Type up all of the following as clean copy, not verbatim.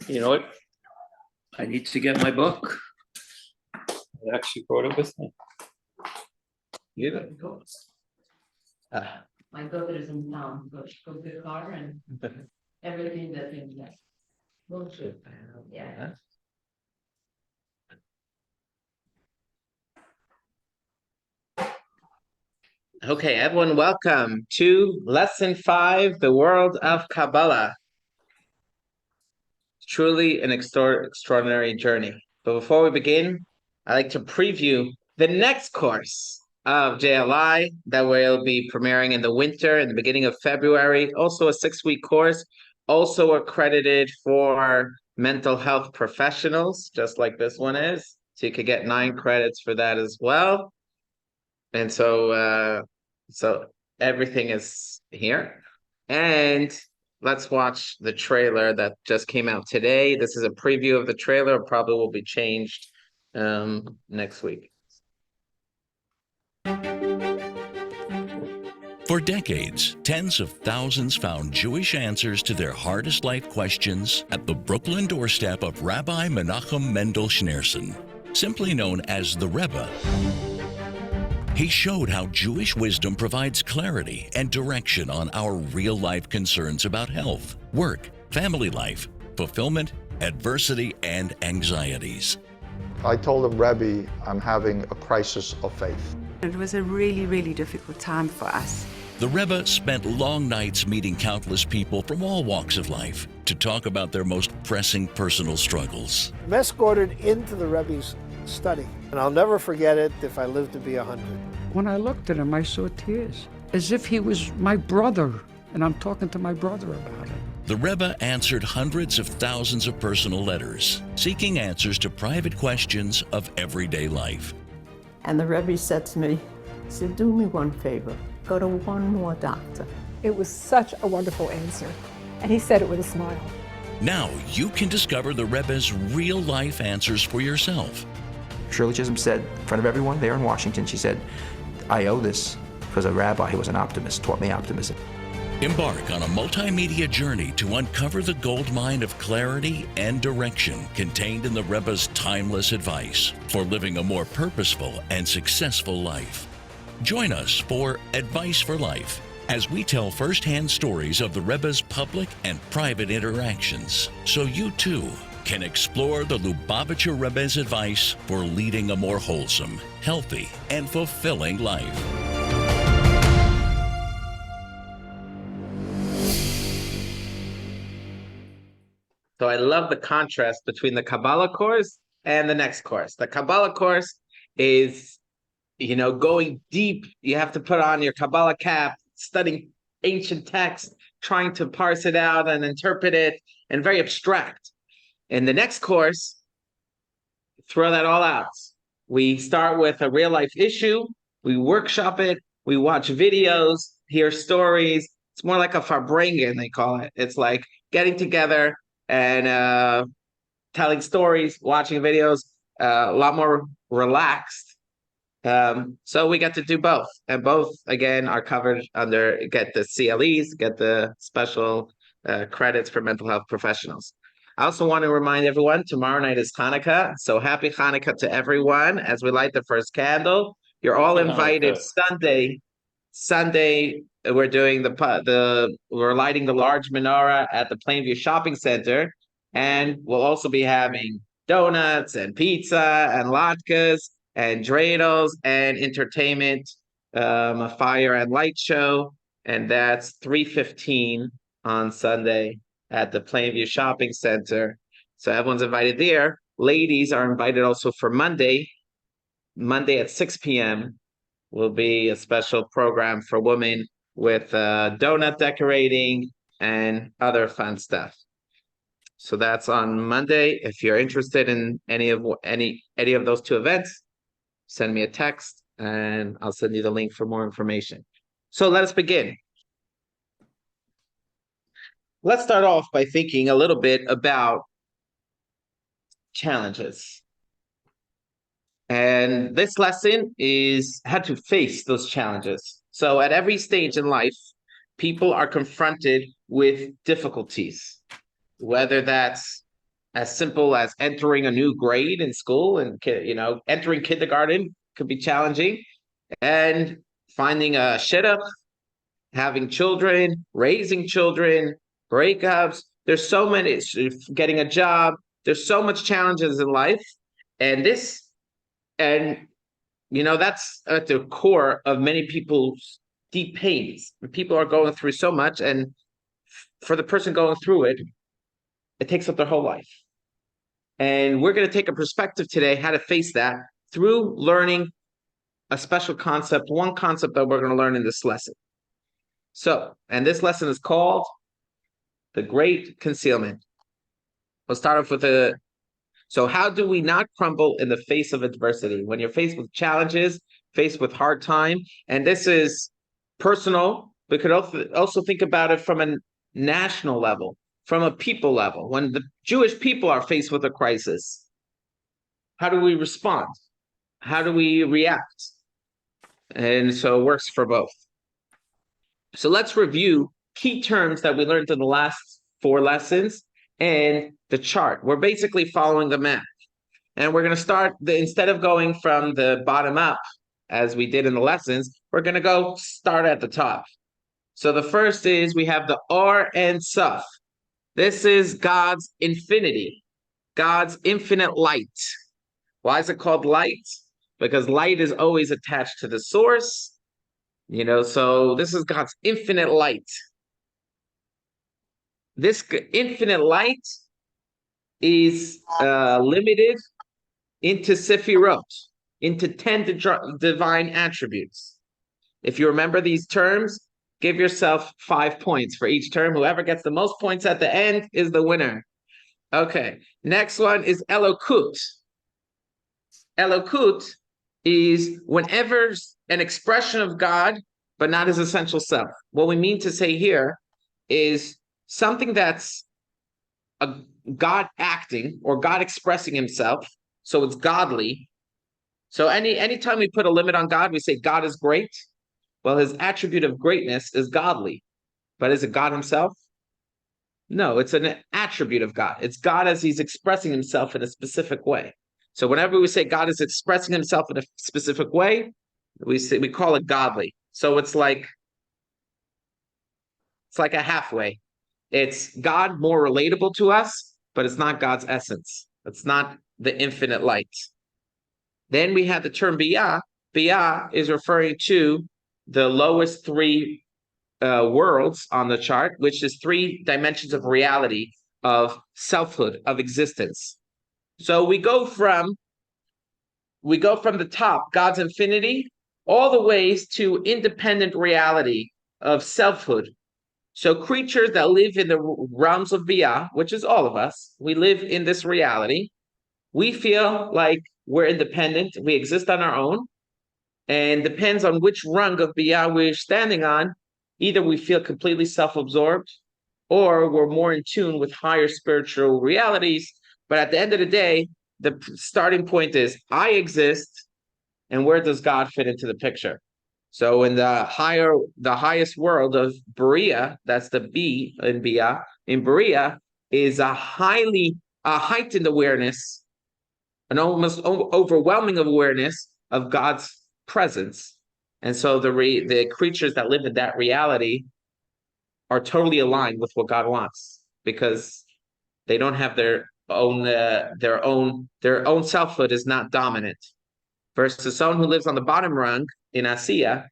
You know what? I need to get my book. I actually brought it with me. Yeah. My daughter is in town, so she took the car and everything that's in there. Yeah. Okay, everyone, welcome to Lesson 5, The World of Kabbalah. Truly an extraordinary journey. But before we begin, I'd like to preview the next course of JLI that will be premiering in the winter, in the beginning of February. Also a 6-week course, also accredited for mental health professionals, just like this one is. So you could get 9 credits for that as well. And so everything is here. And let's watch the trailer that just came out today. This is a preview of the trailer. It probably will be changed next week. For decades, tens of thousands found Jewish answers to their hardest life questions at the Brooklyn doorstep of Rabbi Menachem Mendel Schneerson, simply known as the Rebbe. He showed how Jewish wisdom provides clarity and direction on our real-life concerns about health, work, family life, fulfillment, adversity, and anxieties. I told him, Rebbe, I'm having a crisis of faith. It was a really, really difficult time for us. The Rebbe spent long nights meeting countless people from all walks of life to talk about their most pressing personal struggles. I'm escorted into the Rebbe's study, and I'll never forget it if I live to be 100. When I looked at him, I saw tears, as if he was my brother, and I'm talking to my brother about it. The Rebbe answered hundreds of thousands of personal letters, seeking answers to private questions of everyday life. And the Rebbe said to me, he said, do me one favor, go to one more doctor. It was such a wonderful answer, and he said it with a smile. Now you can discover the Rebbe's real-life answers for yourself. Shirley Chisholm said in front of everyone there in Washington, she said, I owe this because a rabbi who was an optimist taught me optimism. Embark on a multimedia journey to uncover the goldmine of clarity and direction contained in the Rebbe's timeless advice for living a more purposeful and successful life. Join us for Advice for Life as we tell firsthand stories of the Rebbe's public and private interactions, so you too can explore the Lubavitcher Rebbe's advice for leading a more wholesome, healthy, and fulfilling life. So I love the contrast between the Kabbalah course and the next course. The Kabbalah course is, going deep. You have to put on your Kabbalah cap, studying ancient text, trying to parse it out and interpret it, and very abstract. In the next course, throw that all out. We start with a real life issue, we workshop it, we watch videos, hear stories. It's more like a Farbrengen, they call it. It's like getting together and telling stories, watching videos, a lot more relaxed. So we get to do both. And both, again, are covered under, get the CLEs, get the special credits for mental health professionals. I also want to remind everyone, tomorrow night is Hanukkah. So happy Hanukkah to everyone as we light the first candle. You're all invited Sunday, we're doing we're lighting the large menorah at the Plainview Shopping Center, and we'll also be having donuts and pizza and latkes and dreidels and entertainment, a fire and light show, and that's 3:15 on Sunday at the Plainview Shopping Center. So everyone's invited there. Ladies are invited also for Monday. Monday at 6 p.m. will be a special program for women with donut decorating and other fun stuff. So that's on Monday. If you're interested in any of those 2 events, send me a text and I'll send you the link for more information. So let us begin. Let's start off by thinking a little bit about challenges. And this lesson is how to face those challenges. So at every stage in life, people are confronted with difficulties. whether that's as simple as entering a new grade in school and, entering kindergarten could be challenging, and finding a shidduch, having children, raising children, breakups. There's so many, getting a job. There's so much challenges in life. And that's at the core of many people's deep pains. People are going through so much, and for the person going through it, it takes up their whole life. And we're going to take a perspective today, how to face that through learning a special concept, one concept that we're going to learn in this lesson. So, and this lesson is called The Great Concealment. We'll start off with so how do we not crumble in the face of adversity? When you're faced with challenges, faced with hard time, and this is personal, we could also think about it from a national level, from a people level. When the Jewish people are faced with a crisis, how do we respond? How do we react? And so it works for both. So let's review key terms that we learned in the last 4 lessons and the chart. We're basically following the map. And we're going to start, instead of going from the bottom up, as we did in the lessons, we're going to start at the top. So the first is we have the Or and Suf. This is God's infinity, God's infinite light. Why is it called light? Because light is always attached to the source. So this is God's infinite light. This infinite light is limited into Sefirot, into 10 divine attributes. If you remember these terms, give yourself 5 points for each term. Whoever gets the most points at the end is the winner. Okay, next one is Elokut. Elokut is whenever an expression of God, but not his essential self. What we mean to say here is something that's a God acting or God expressing himself, so it's godly. So anytime we put a limit on God, we say God is great. Well, his attribute of greatness is godly. But is it God himself? No, it's an attribute of God. It's God as he's expressing himself in a specific way. So whenever we say God is expressing himself in a specific way, we call it godly. So it's like a halfway. It's God more relatable to us, but it's not God's essence. It's not the infinite light. Then we have the term Biyah. Biyah is referring to the lowest 3 worlds on the chart, which is 3 dimensions of reality, of selfhood, of existence. So we go from the top, God's infinity, all the ways to independent reality of selfhood. So creatures that live in the realms of Biyah, which is all of us, we live in this reality. We feel like we're independent, we exist on our own, and depends on which rung of Biyah we're standing on, either we feel completely self-absorbed, or we're more in tune with higher spiritual realities. But at the end of the day, the starting point is, I exist, and where does God fit into the picture? So in the highest world of Berea, that's the B in Biyah, in Berea is a heightened awareness, an almost overwhelming awareness of God's presence. And so the creatures that live in that reality are totally aligned with what God wants, because they don't have their own selfhood is not dominant. Versus someone who lives on the bottom rung in Asiya,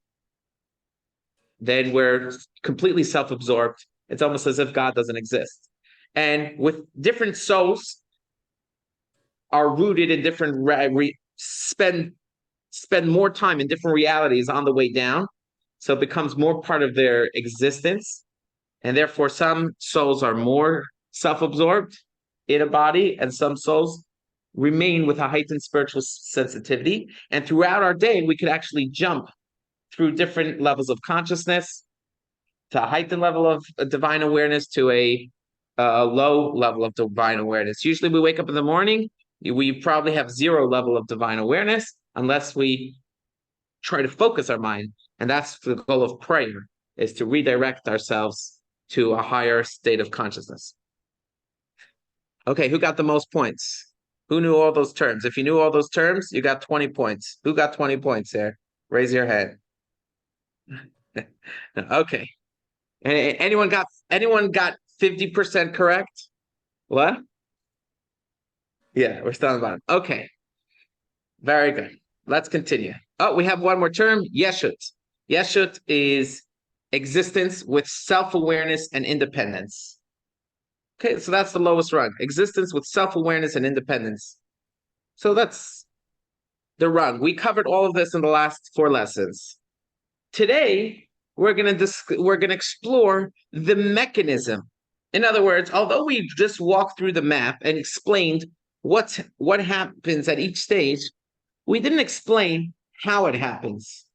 then we're completely self-absorbed. It's almost as if God doesn't exist. And with different souls are rooted in different spend more time in different realities on the way down, so it becomes more part of their existence. And therefore some souls are more self-absorbed in a body, and some souls remain with a heightened spiritual sensitivity. And throughout our day, we could actually jump through different levels of consciousness, to a heightened level of divine awareness, to a low level of divine awareness. Usually we wake up in the morning, we probably have 0 level of divine awareness, unless we try to focus our mind. And that's the goal of prayer, is to redirect ourselves to a higher state of consciousness. Okay, who got the most points? Who knew all those terms? If you knew all those terms, you got 20 points. Who got 20 points there? Raise your hand. Okay. Anyone got 50% correct? What? Yeah, we're still on the bottom. Okay. Very good. Let's continue. Oh, we have one more term, yeshut. Yeshut is existence with self-awareness and independence. Okay, so that's the lowest rung. Existence with self-awareness and independence. So that's the rung. We covered all of this in the last 4 lessons. Today, we're gonna explore the mechanism. In other words, although we just walked through the map and explained what happens at each stage, we didn't explain how it happens.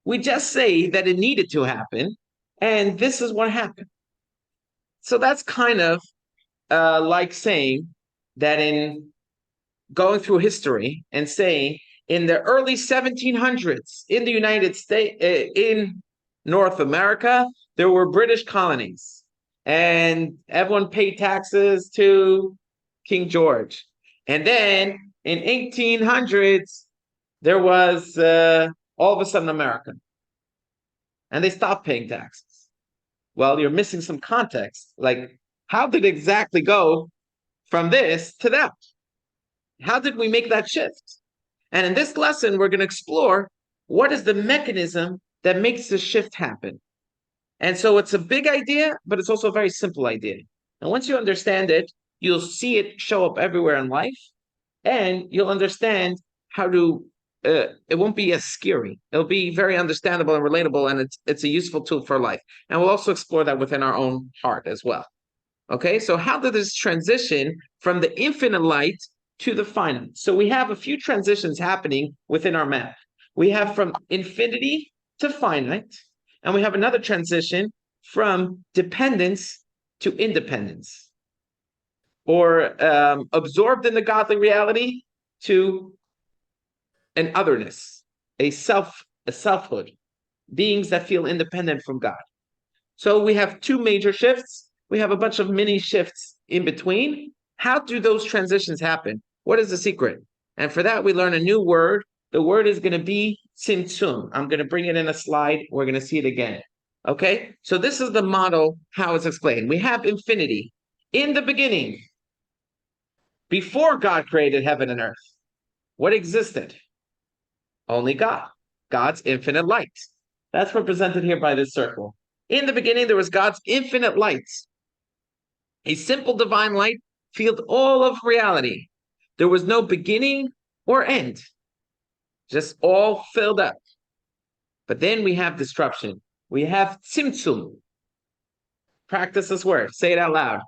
We just say that it needed to happen, and this is what happened. So that's kind of like saying that in going through history and saying in the early 1700s in the United States, in North America, there were British colonies and everyone paid taxes to King George. And then in 1800s, there was all of a sudden America. And they stopped paying taxes. Well, you're missing some context. Like, how did it exactly go from this to that? How did we make that shift? And in this lesson, we're going to explore what is the mechanism that makes the shift happen. And so it's a big idea, but it's also a very simple idea. And once you understand it, you'll see it show up everywhere in life, and you'll understand how to, it won't be as scary. It'll be very understandable and relatable, and it's a useful tool for life. And we'll also explore that within our own heart as well. Okay, so how did this transition from the infinite light to the finite? So we have a few transitions happening within our map. We have from infinity to finite, and we have another transition from dependence to independence, or absorbed in the godly reality to an otherness, a selfhood, beings that feel independent from God. So we have 2 major shifts. We have a bunch of mini shifts in between. How do those transitions happen? What is the secret? And for that, we learn a new word. The word is going to be tzimtzum. I'm going to bring it in a slide. We're going to see it again. Okay? So this is the model, how it's explained. We have infinity. In the beginning, before God created heaven and earth, what existed? Only God. God's infinite light. That's represented here by this circle. In the beginning, there was God's infinite light. A simple divine light filled all of reality. There was no beginning or end, just all filled up. But then we have disruption. We have tzimtzum. Practice this word. Say it out loud.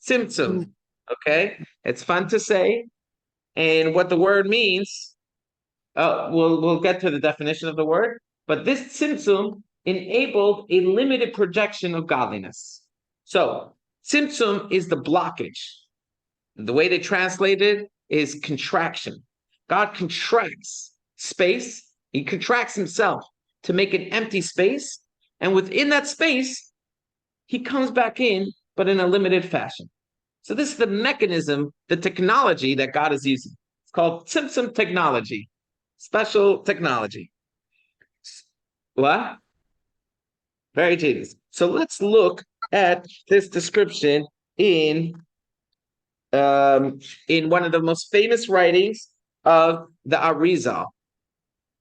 Tzimtzum. Okay? It's fun to say. And what the word means, we'll get to the definition of the word. But this tzimtzum enabled a limited projection of godliness. So, tzimtzum is the blockage. The way they translate it is contraction. God contracts space. He contracts himself to make an empty space. And within that space, he comes back in, but in a limited fashion. So this is the mechanism, the technology that God is using. It's called tzimtzum technology, special technology. What? Very genius. So let's look at this description in one of the most famous writings of the Arizal.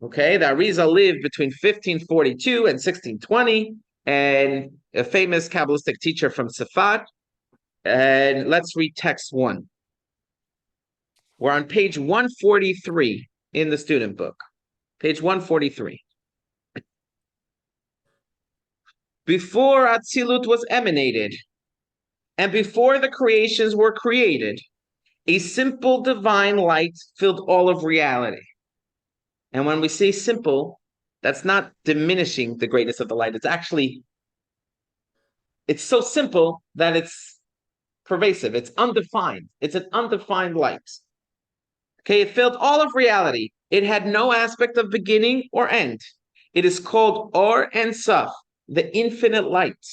Okay, the Arizal lived between 1542 and 1620, and a famous Kabbalistic teacher from Safat. And let's read text 1. We're on page 143 in the student book. Page 143. Before Atzilut was emanated, and before the creations were created, a simple divine light filled all of reality. And when we say simple, that's not diminishing the greatness of the light. It's so simple that it's pervasive. It's undefined. It's an undefined light. Okay, it filled all of reality. It had no aspect of beginning or end. It is called Or and Saf, the infinite light.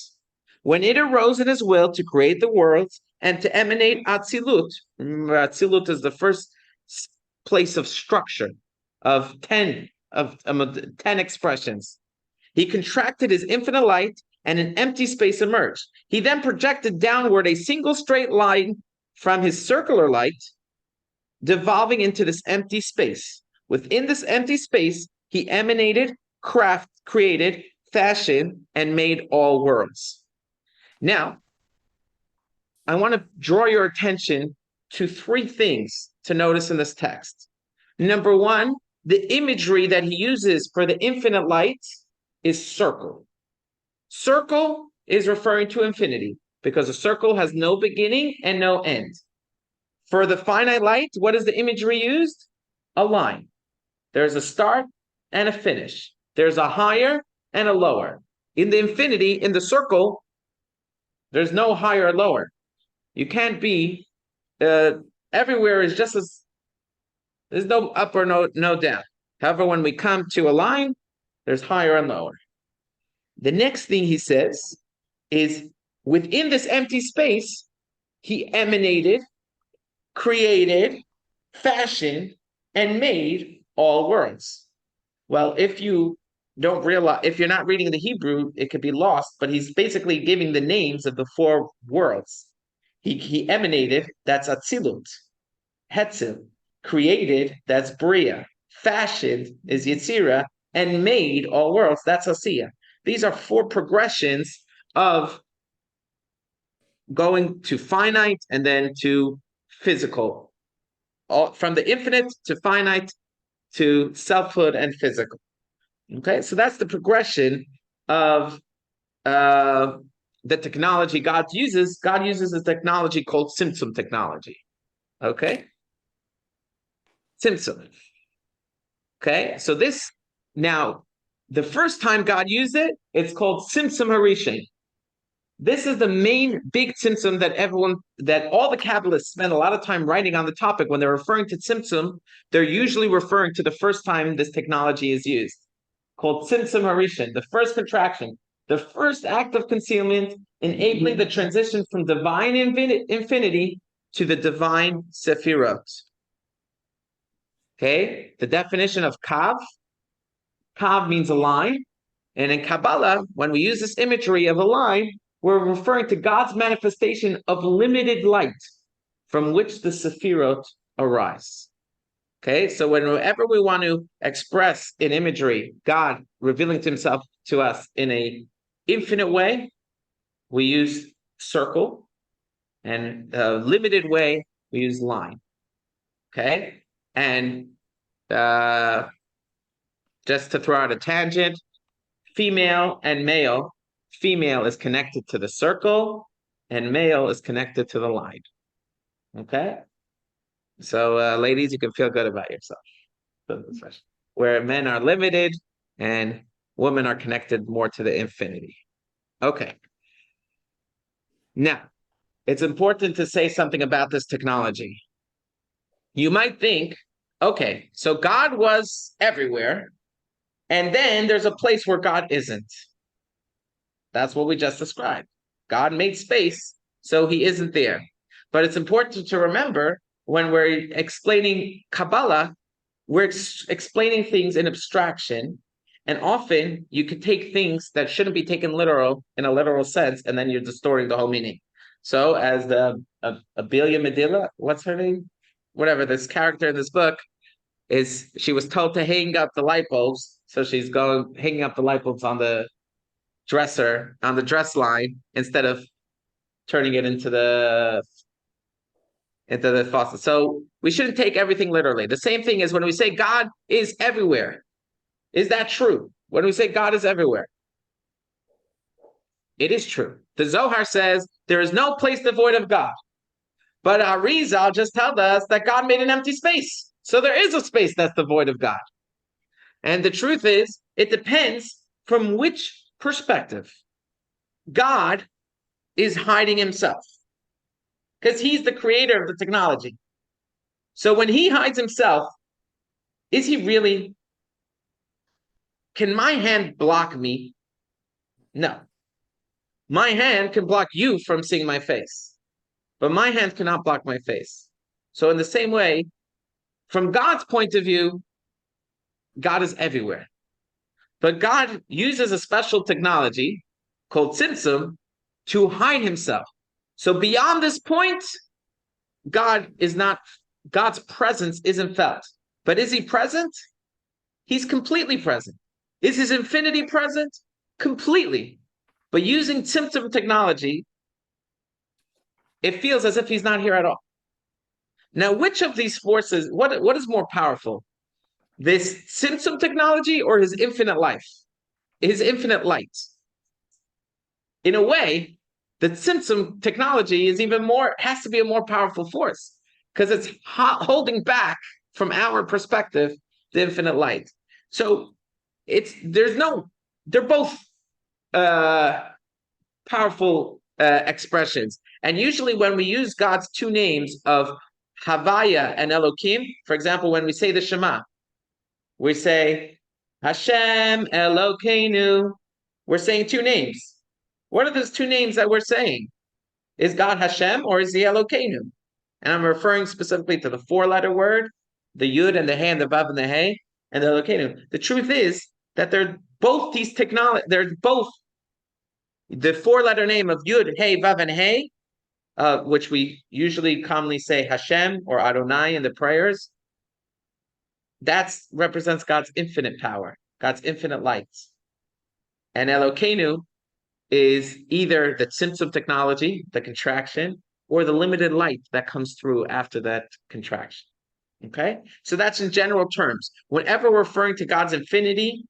When it arose in his will to create the worlds and to emanate Atzilut. Remember, Atzilut is the first place of structure of 10 expressions. He contracted his infinite light, and an empty space emerged. He then projected downward a single straight line from his circular light, devolving into this empty space. Within this empty space, he emanated, created, fashioned, and made all worlds. Now, I want to draw your attention to three things to notice in this text. Number one, the imagery that he uses for the infinite light is circle. Circle is referring to infinity because a circle has no beginning and no end. For the finite light, what is the imagery used? A line. There's a start and a finish. There's a higher and a lower. In the infinity, in the circle, there's no higher or lower. You can't be, everywhere is just as, there's no up or no down. However, when we come to a line, there's higher and lower. The next thing he says is within this empty space, he emanated, created, fashioned, and made all worlds. Well, if you don't realize, if you're not reading the Hebrew, it could be lost, but he's basically giving the names of the four worlds. He emanated, that's Atzilut. Hetzil, created, that's Bria. Fashioned is Yetzira, and made all worlds, that's Asiya. These are four progressions of going to finite and then to physical. From the infinite to finite to selfhood and physical. Okay, so that's the progression of the technology God uses. God uses a technology called tzimtzum technology. Okay? Tzimtzum. Okay, so this, now, the first time God used it, it's called tzimtzum harishon. This is the main big tzimtzum that all the Kabbalists spend a lot of time writing on the topic. When they're referring to tzimtzum, they're usually referring to the first time this technology is used, called tzimtzum harishon, the first contraction, the first act of concealment, enabling the transition from divine infinity to the divine sephirot. Okay, the definition of kav means a line, and in Kabbalah, when we use this imagery of a line, we're referring to God's manifestation of limited light from which the sephirot arise. Okay, so whenever we want to express in imagery God revealing to himself to us in a infinite way, we use circle, and a limited way, we use line. Okay, and just to throw out a tangent, female and male, female is connected to the circle and male is connected to the line. Okay? So ladies, you can feel good about yourself. Where men are limited and women are connected more to the infinity. Okay. Now, it's important to say something about this technology. You might think, okay, so God was everywhere, and then there's a place where God isn't. That's what we just described. God made space, so he isn't there. But it's important to remember when we're explaining Kabbalah, we're explaining things in abstraction, and often you could take things that shouldn't be taken literal in a literal sense, and then you're distorting the whole meaning. So as the Abelia Medilla, what's her name? Whatever, this character in this book, she was told to hang up the light bulbs, so she's hanging up the light bulbs on the dresser, on the dress line, instead of turning it into the faucet. So we shouldn't take everything literally. The same thing is when we say God is everywhere. Is that true? When we say God is everywhere, it is true. The Zohar says there is no place devoid of God. But Arizal just told us that God made an empty space. So there is a space that's devoid of God. And the truth is, it depends from which perspective. God is hiding himself because he's the creator of the technology. So when he hides himself, is he really? Can my hand block me? No. My hand can block you from seeing my face. but my hand cannot block my face. So in the same way, from God's point of view, God is everywhere. But God uses a special technology called tzimtzum to hide himself. So beyond this point, God's presence isn't felt. But is he present? He's completely present. Is his infinity present? Completely. But using tzimtzum technology, it feels as if he's not here at all. Now, which of these forces, what is more powerful? This tzimtzum technology or his infinite life? His infinite light? In a way, the tzimtzum technology has to be a more powerful force because it's holding back from our perspective the infinite light. So they're both powerful expressions. And usually when we use God's two names of Havaya and Elokim, for example, when we say the Shema, we say Hashem Elokeinu. We're saying two names. What are those two names that we're saying? Is God Hashem or is he Elokeinu? And I'm referring specifically to the four-letter word, the Yud and the He and the Vav and the He and the Elokeinu. The truth is that they're both the four-letter name of Yud, He, Vav, and He, which we usually commonly say Hashem or Adonai in the prayers. That represents God's infinite power, God's infinite light. And Elokeinu is either the tzimtzum technology, the contraction, or the limited light that comes through after that contraction. Okay? So that's in general terms. Whenever we're referring to God's infinity,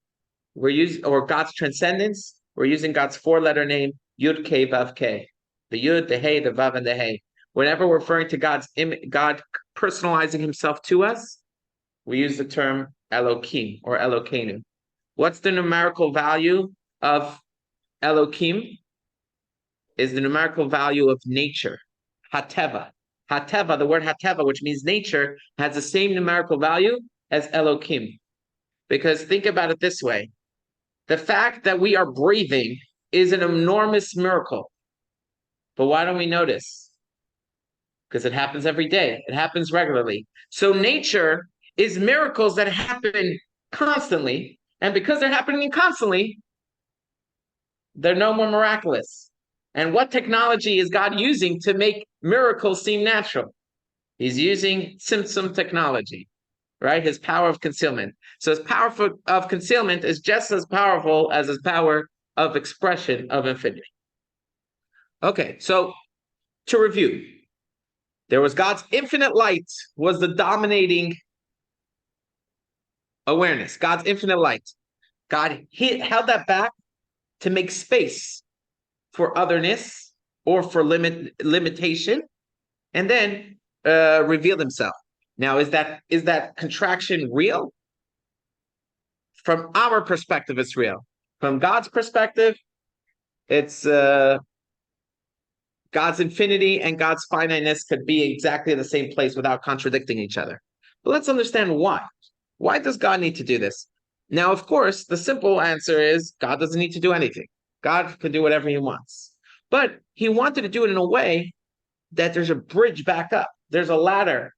or God's transcendence, we're using God's four-letter name, Yud K Vav K. The Yud, the He, the Vav, and the He. Whenever we're referring to God personalizing himself to us, we use the term Elokim or Elokeinu. What's the numerical value of Elokim? Is the numerical value of nature. Hateva. Hateva, the word Hateva, which means nature, has the same numerical value as Elokim. Because think about it this way. The fact that we are breathing is an enormous miracle. But why don't we notice? Because it happens every day. It happens regularly. So nature is miracles that happen constantly. And because they're happening constantly, they're no more miraculous. And what technology is God using to make miracles seem natural? He's using tzimtzum technology, right? His power of concealment. So his power of concealment is just as powerful as his power of expression of infinity. Okay, so to review, there was God's infinite light was the dominating awareness, God's infinite light. God held that back to make space for otherness or for limitation, and then revealed himself. Now, is that contraction real? From our perspective, it's real. From God's perspective, it's God's infinity and God's finiteness could be exactly the same place without contradicting each other. But let's understand why. Why does God need to do this? Now, of course, the simple answer is God doesn't need to do anything. God can do whatever he wants. But he wanted to do it in a way that there's a bridge back up. There's a ladder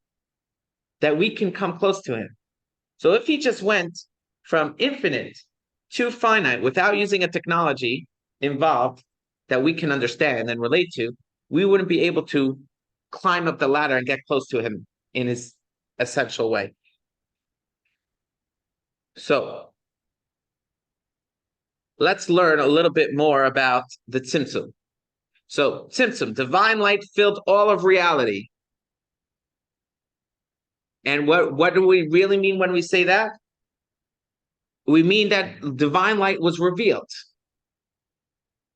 that we can come close to him. So if he just went from infinite to finite without using a technology involved that we can understand and relate to, we wouldn't be able to climb up the ladder and get close to him in his essential way. So let's learn a little bit more about the tzimtzum. So tzimtzum, divine light filled all of reality. And what do we really mean when we say that? We mean that divine light was revealed.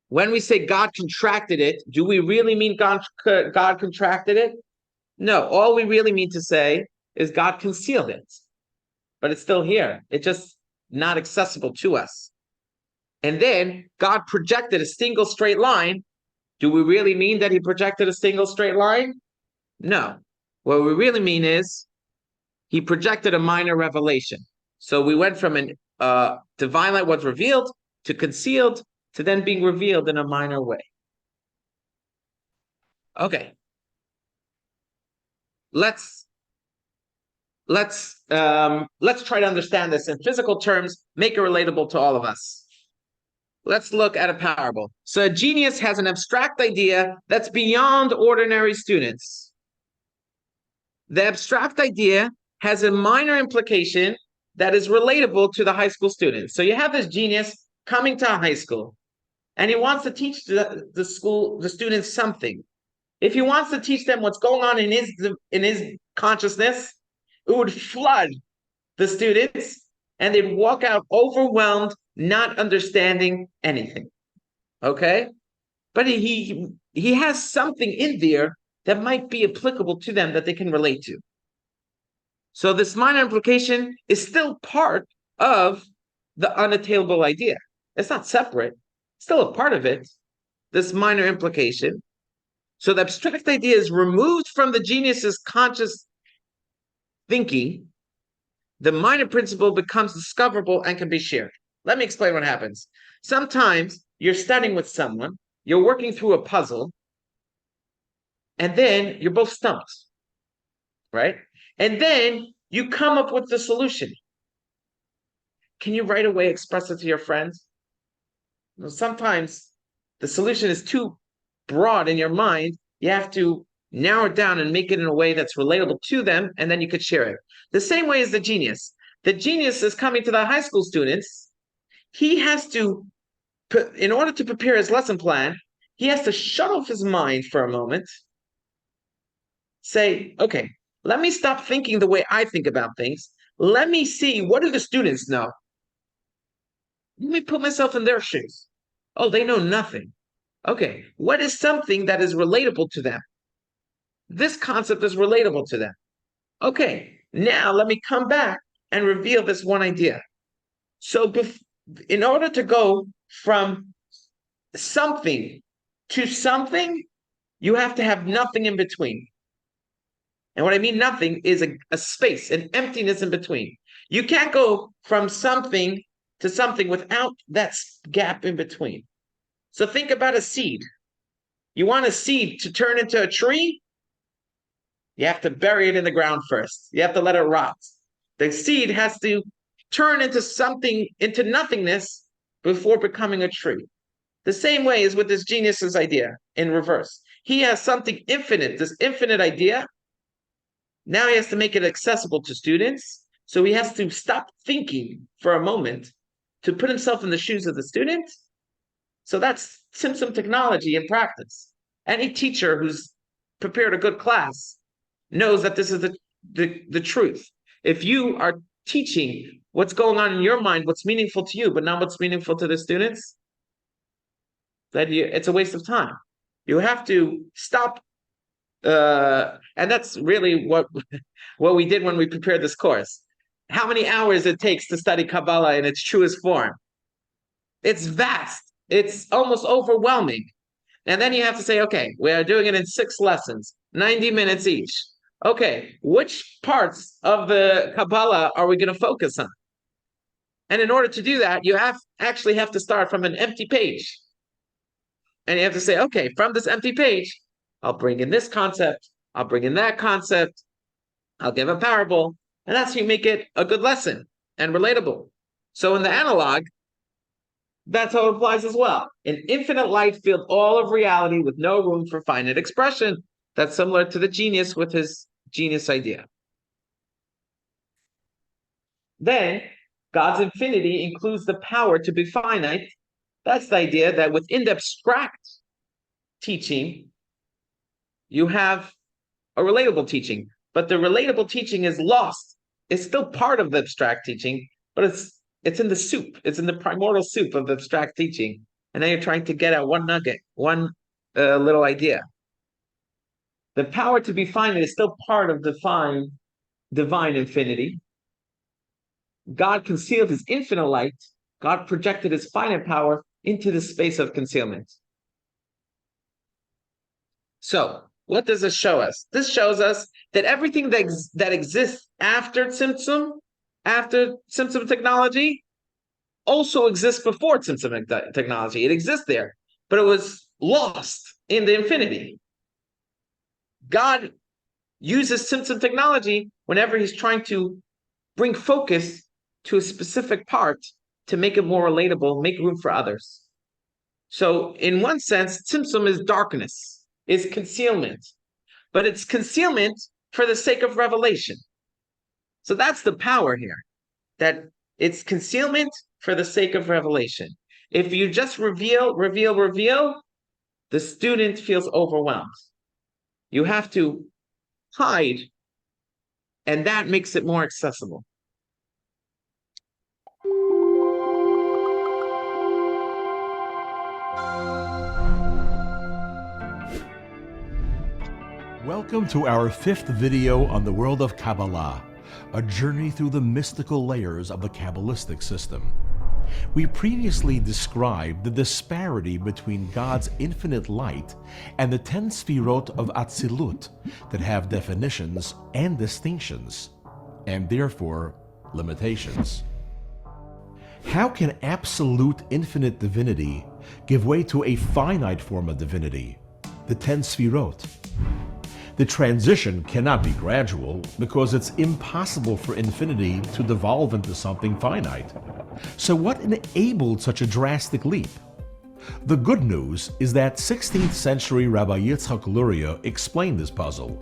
When we say God contracted it, do we really mean God contracted it? No, all we really mean to say is God concealed it. But it's still here. It's just not accessible to us. And then God projected a single straight line. Do we really mean that he projected a single straight line? No. What we really mean is he projected a minor revelation. So we went from an divine light was revealed to concealed to then being revealed in a minor way. Okay. let's try to understand this in physical terms, make it relatable to all of us. Let's look at a parable. So a genius has an abstract idea that's beyond ordinary students. The abstract idea has a minor implication that is relatable to the high school students. So you have this genius coming to a high school, and he wants to teach the students something. If he wants to teach them what's going on in his consciousness, it would flood the students, and they'd walk out overwhelmed, not understanding anything. Okay? But he has something in there that might be applicable to them that they can relate to. So this minor implication is still part of the unattainable idea. It's not separate. It's still a part of it, this minor implication. So the abstract idea is removed from the genius's conscious thinking. The minor principle becomes discoverable and can be shared. Let me explain what happens. Sometimes you're studying with someone, you're working through a puzzle, and then you're both stumped, right? And then you come up with the solution. Can you right away express it to your friends? Sometimes the solution is too broad in your mind. You have to narrow it down and make it in a way that's relatable to them, and then you could share it. The same way as the genius. The genius is coming to the high school students. He has to, in order to prepare his lesson plan, he has to shut off his mind for a moment, say, okay, let me stop thinking the way I think about things. Let me see, what do the students know? Let me put myself in their shoes. Oh, they know nothing. Okay, what is something that is relatable to them? This concept is relatable to them. Okay, now let me come back and reveal this one idea. So in order to go from something to something, you have to have nothing in between. And what I mean nothing is a space, an emptiness in between. You can't go from something to something without that gap in between. So think about a seed. You want a seed to turn into a tree? You have to bury it in the ground first. You have to let it rot. The seed has to turn into something, into nothingness before becoming a tree. The same way is with this genius's idea in reverse. He has something infinite, this infinite idea. Now he has to make it accessible to students. So he has to stop thinking for a moment to put himself in the shoes of the student. So that's tzimtzum technology in practice. Any teacher who's prepared a good class knows that this is the truth. If you are teaching what's going on in your mind, what's meaningful to you, but not what's meaningful to the students, then it's a waste of time. You have to stop. And that's really what we did when we prepared this course. How many hours it takes to study Kabbalah in its truest form. It's vast. It's almost overwhelming. And then you have to say, okay, we are doing it in 6 lessons, 90 minutes each. Okay, which parts of the Kabbalah are we going to focus on? And in order to do that, you actually have to start from an empty page. And you have to say, okay, from this empty page, I'll bring in this concept, I'll bring in that concept, I'll give a parable, and that's how you make it a good lesson and relatable. So in the analog, that's how it applies as well. An infinite light filled all of reality with no room for finite expression. That's similar to the genius with his genius idea. Then, God's infinity includes the power to be finite. That's the idea that within the abstract teaching, you have a relatable teaching. But the relatable teaching is lost. It's still part of the abstract teaching, but it's in the soup. It's in the primordial soup of the abstract teaching. And now you're trying to get at one nugget, one little idea. The power to be finite is still part of divine infinity. God concealed his infinite light. God projected his finite power into the space of concealment. So, what does this show us? This shows us that everything that exists after tzimtzum technology, also exists before tzimtzum technology. It exists there, but it was lost in the infinity. God uses tzimtzum technology whenever he's trying to bring focus to a specific part to make it more relatable, make room for others. So in one sense, tzimtzum is darkness, is concealment, but it's concealment for the sake of revelation. So that's the power here, that it's concealment for the sake of revelation. If you just reveal, the student feels overwhelmed. You have to hide, and that makes it more accessible. Welcome to our 5th video on the world of Kabbalah, a journey through the mystical layers of the Kabbalistic system. We previously described the disparity between God's infinite light and the 10 sfirot of Atzilut that have definitions and distinctions, and therefore limitations. How can absolute infinite divinity give way to a finite form of divinity, the 10 sfirot? The transition cannot be gradual because it's impossible for infinity to devolve into something finite. So what enabled such a drastic leap? The good news is that 16th century Rabbi Yitzchak Luria explained this puzzle.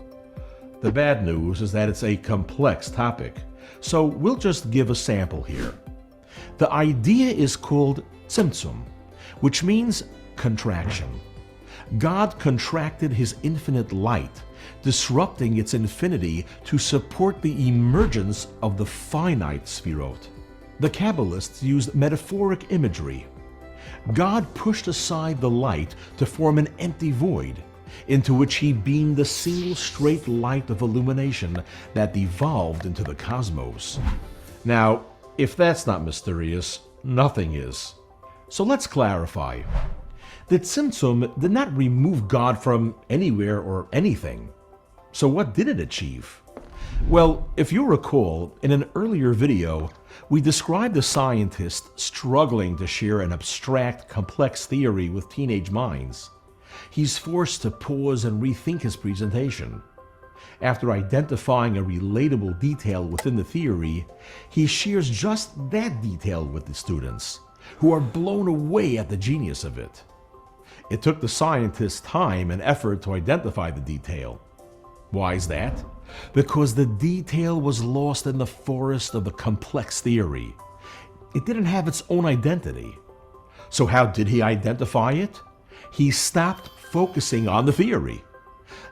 The bad news is that it's a complex topic, so we'll just give a sample here. The idea is called tzimtzum, which means contraction. God contracted his infinite light, disrupting its infinity to support the emergence of the finite sfirot. The Kabbalists used metaphoric imagery. God pushed aside the light to form an empty void, into which he beamed a single straight light of illumination that devolved into the cosmos. Now, if that's not mysterious, nothing is. So let's clarify. The tzimtzum did not remove God from anywhere or anything. So what did it achieve? Well, if you recall, in an earlier video, we described a scientist struggling to share an abstract, complex theory with teenage minds. He's forced to pause and rethink his presentation. After identifying a relatable detail within the theory, he shares just that detail with the students, who are blown away at the genius of it. It took the scientist time and effort to identify the detail. Why is that? Because the detail was lost in the forest of the complex theory. It didn't have its own identity. So how did he identify it? He stopped focusing on the theory.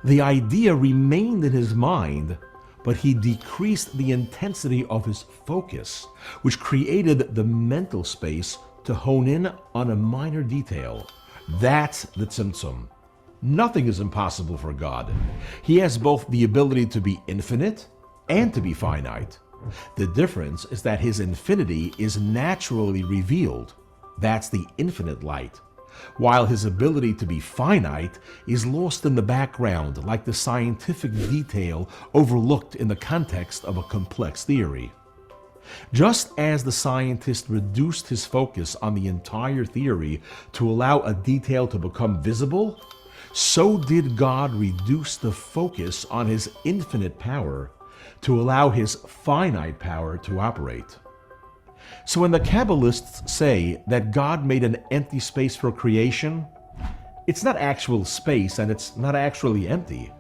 The idea remained in his mind, but he decreased the intensity of his focus, which created the mental space to hone in on a minor detail. That's the tzimtzum. Nothing is impossible for God. He has both the ability to be infinite and to be finite. The difference is that his infinity is naturally revealed. That's the infinite light. While his ability to be finite is lost in the background, like the scientific detail overlooked in the context of a complex theory. Just as the scientist reduced his focus on the entire theory to allow a detail to become visible, so did God reduce the focus on his infinite power to allow his finite power to operate. So when the Kabbalists say that God made an empty space for creation, it's not actual space and it's not actually empty.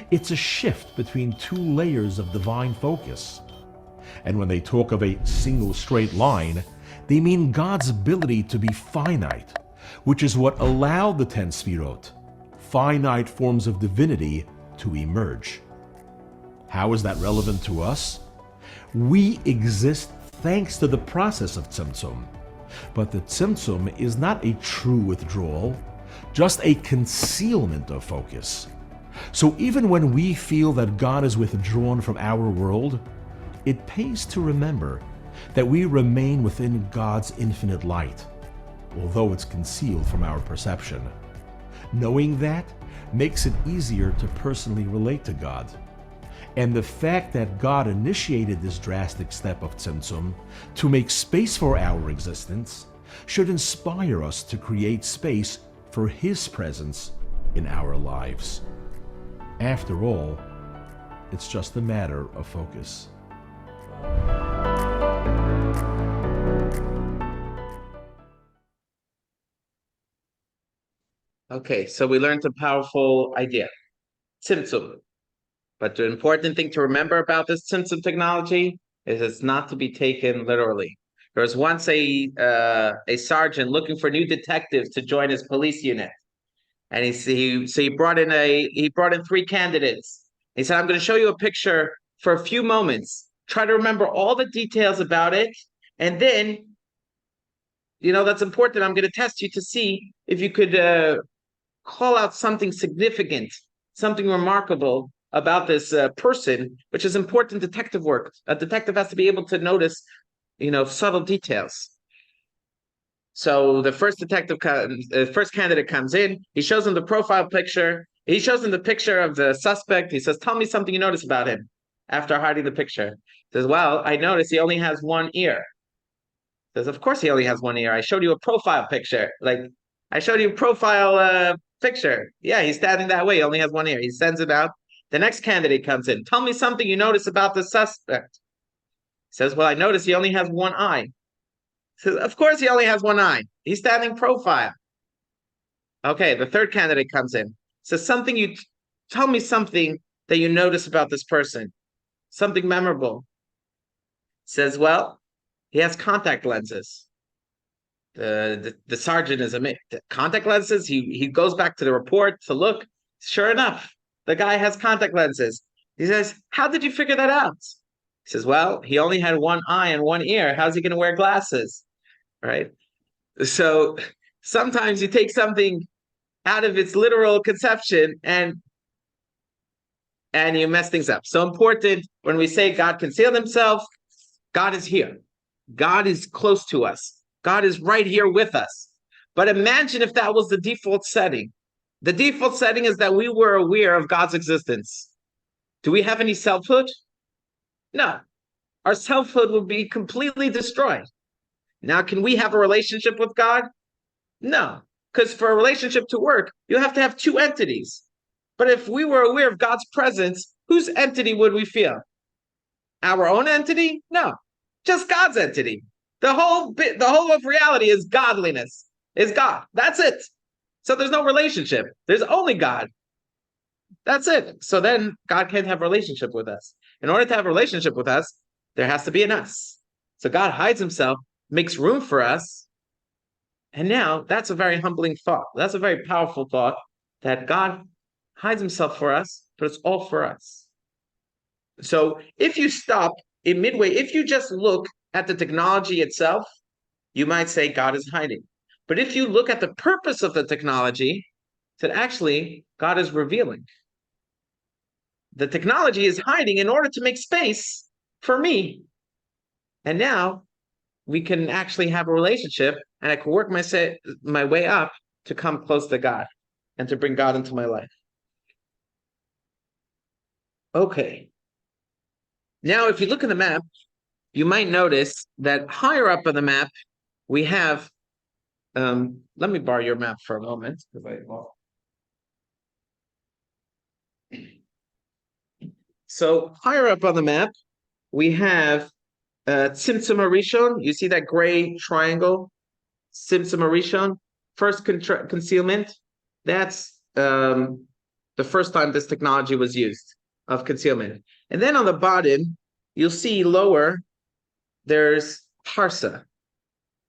It's a shift between two layers of divine focus. And when they talk of a single straight line, they mean God's ability to be finite, which is what allowed the 10 sfirot, finite forms of divinity, to emerge. How is that relevant to us? We exist thanks to the process of tzimtzum. But the tzimtzum is not a true withdrawal, just a concealment of focus. So even when we feel that God is withdrawn from our world, it pays to remember that we remain within God's infinite light, although it's concealed from our perception. Knowing that makes it easier to personally relate to God. And the fact that God initiated this drastic step of tzimtzum to make space for our existence should inspire us to create space for His presence in our lives. After all, It's just a matter of focus. Okay, so we learned a powerful idea, tzimtzum. But the important thing to remember about this tzimtzum technology is it's not to be taken literally. There was once a sergeant looking for new detectives to join his police unit, and he brought in 3 candidates. He said, "I'm going to show you a picture for a few moments. Try to remember all the details about it, and then, that's important. I'm going to test you to see if you could call out something significant, something remarkable about this person, which is important detective work. A detective has to be able to notice, subtle details." So the first first candidate comes in. He shows him the profile picture. He shows him the picture of the suspect. He says, "Tell me something you notice about him." After hiding the picture, he says, "Well, I noticed he only has one ear." He says, "Of course he only has one ear. I showed you a profile picture. I showed you a profile picture. Yeah, he's standing that way. He only has one ear." He sends it out. The next candidate comes in. "Tell me something you notice about the suspect." He says, "Well, I noticed he only has one eye." He says, "Of course he only has one eye. He's standing profile." Okay, the third candidate comes in. Says, "Tell me something that you notice about this person. Something memorable." Says, "Well, he has contact lenses." The sergeant is amazed. Contact lenses? He goes back to the report to look. Sure enough, the guy has contact lenses. He says, "How did you figure that out?" He says, "Well, he only had one eye and one ear. How's he going to wear glasses?" Right? So sometimes you take something out of its literal conception and you mess things up. So important when we say God concealed himself, God is here. God is close to us. God is right here with us. But imagine if that was the default setting. The default setting is that we were aware of God's existence. Do we have any selfhood? No. Our selfhood would be completely destroyed. Now, can we have a relationship with God? No. Because for a relationship to work, you have to have 2 entities. But if we were aware of God's presence, whose entity would we feel? Our own entity? No. Just God's entity. The whole of reality is godliness, is God. That's it. So there's no relationship. There's only God. That's it. So then God can't have a relationship with us. In order to have a relationship with us, there has to be an us. So God hides himself, makes room for us. And now that's a very humbling thought. That's a very powerful thought that God hides himself for us, but it's all for us. So if you stop in midway, if you just look at the technology itself, you might say God is hiding. But if you look at the purpose of the technology, that actually God is revealing. The technology is hiding in order to make space for me. And now we can actually have a relationship, and I can work my way up to come close to God and to bring God into my life. Okay. Now, if you look at the map, you might notice that higher up on the map, we have, let me borrow your map for a moment. So higher up on the map, we have tzimtzum harishon. You see that gray triangle? Tzimtzum harishon. First concealment. That's the first time this technology was used of concealment. And then on the bottom, you'll see lower, there's parsa.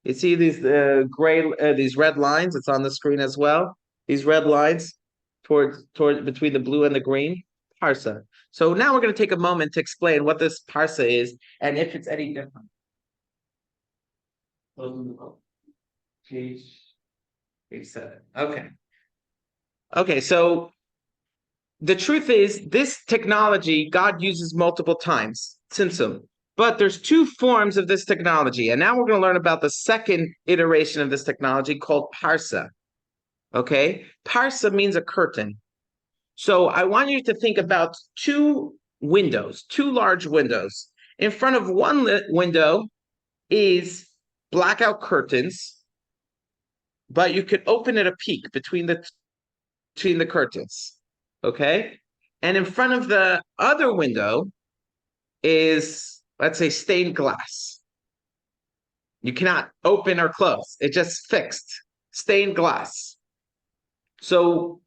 You see these these red lines. It's on the screen as well. These red lines toward between the blue and the green. Parsa. So now we're going to take a moment to explain what this parsa is and if it's any different. Page 7. Okay. Okay, so the truth is this technology God uses multiple times, tzimtzum. But there's 2 forms of this technology. And now we're going to learn about the second iteration of this technology called parsa. Okay? Parsa means a curtain. So I want you to think about 2 windows, 2 large windows. In front of one window is blackout curtains, but you could open it a peek between the curtains. Okay? And in front of the other window is, let's say, stained glass. You cannot open or close. It's just fixed, stained glass. So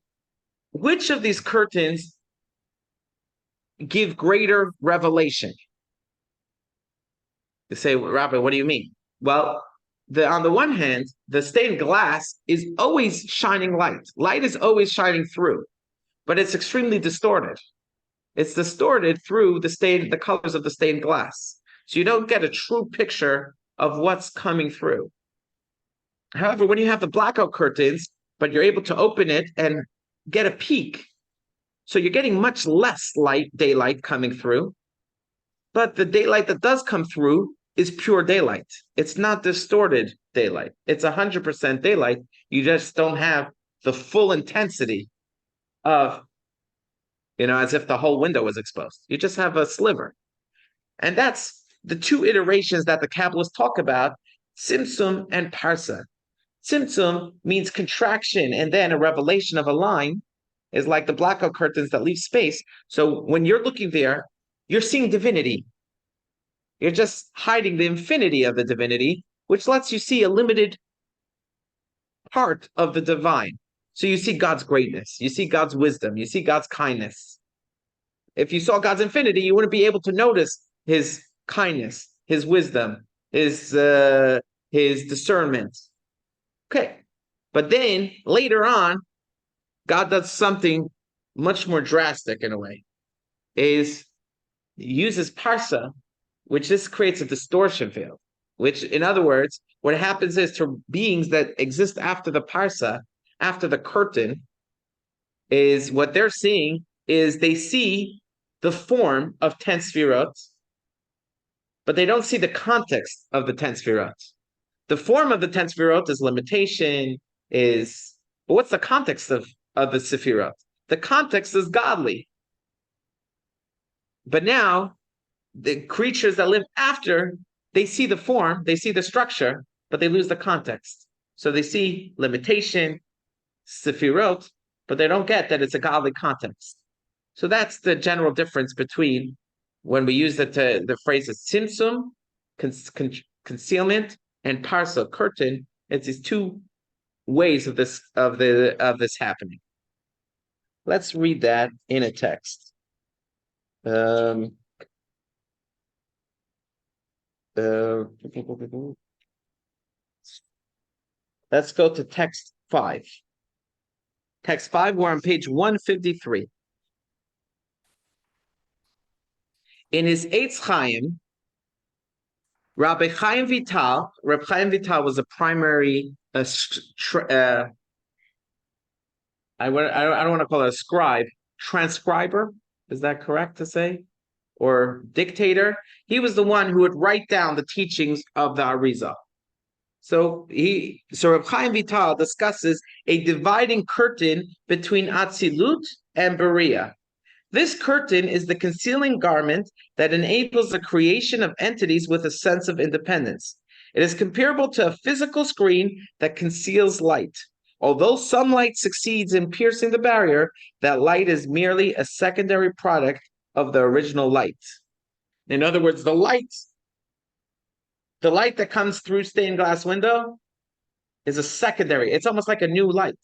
which of these curtains give greater revelation? You say, Rabbi, what do you mean? Well, on the one hand, the stained glass is always shining light. Light is always shining through, but it's extremely distorted. It's distorted through the colors of the stained glass. So you don't get a true picture of what's coming through. However, when you have the blackout curtains, but you're able to open it and get a peek, so you're getting much less daylight coming through, but the daylight that does come through is pure daylight. It's not distorted daylight. It's 100% daylight. You just don't have the full intensity of, as if the whole window was exposed. You just have a sliver. And that's the two iterations that the Kabbalists talk about, tzimtzum and parsa. Tzimtzum means contraction and then a revelation of a line is like the blackout curtains that leave space. So when you're looking there, you're seeing divinity. You're just hiding the infinity of the divinity, which lets you see a limited part of the divine. So you see God's greatness, you see God's wisdom, you see God's kindness. If you saw God's infinity, you wouldn't be able to notice his kindness, his wisdom, his discernment. Okay. But then later on, God does something much more drastic in a way, is uses parsa, which this creates a distortion field, which in other words, what happens is to beings that exist after the parsa, after the curtain, is what they're seeing is they see the form of 10 sfirot, but they don't see the context of the 10 sfirot. The form of the 10 sfirot is limitation, but what's the context of the sefirot? The context is godly. But now, the creatures that live after, they see the form, they see the structure, but they lose the context. So they see limitation, sefirot, but they don't get that it's a godly context. So that's the general difference between when we use the phrases tzimtzum, concealment, and parsa, curtain. It's these two ways of this happening. Let's read that in a text. Let's go to text 5. Text 5, we're on page 153. In his Eitz Chaim, Rabbi Chaim Vital was a primary, I don't want to call it a scribe, transcriber, is that correct to say? Or dictator? He was the one who would write down the teachings of the Arizal. So Rabbi Chaim Vital discusses a dividing curtain between Atzilut and Beria. This curtain is the concealing garment that enables the creation of entities with a sense of independence. It is comparable to a physical screen that conceals light. Although some light succeeds in piercing the barrier, that light is merely a secondary product of the original light. In other words, the light that comes through stained glass window is a secondary. It's almost like a new light.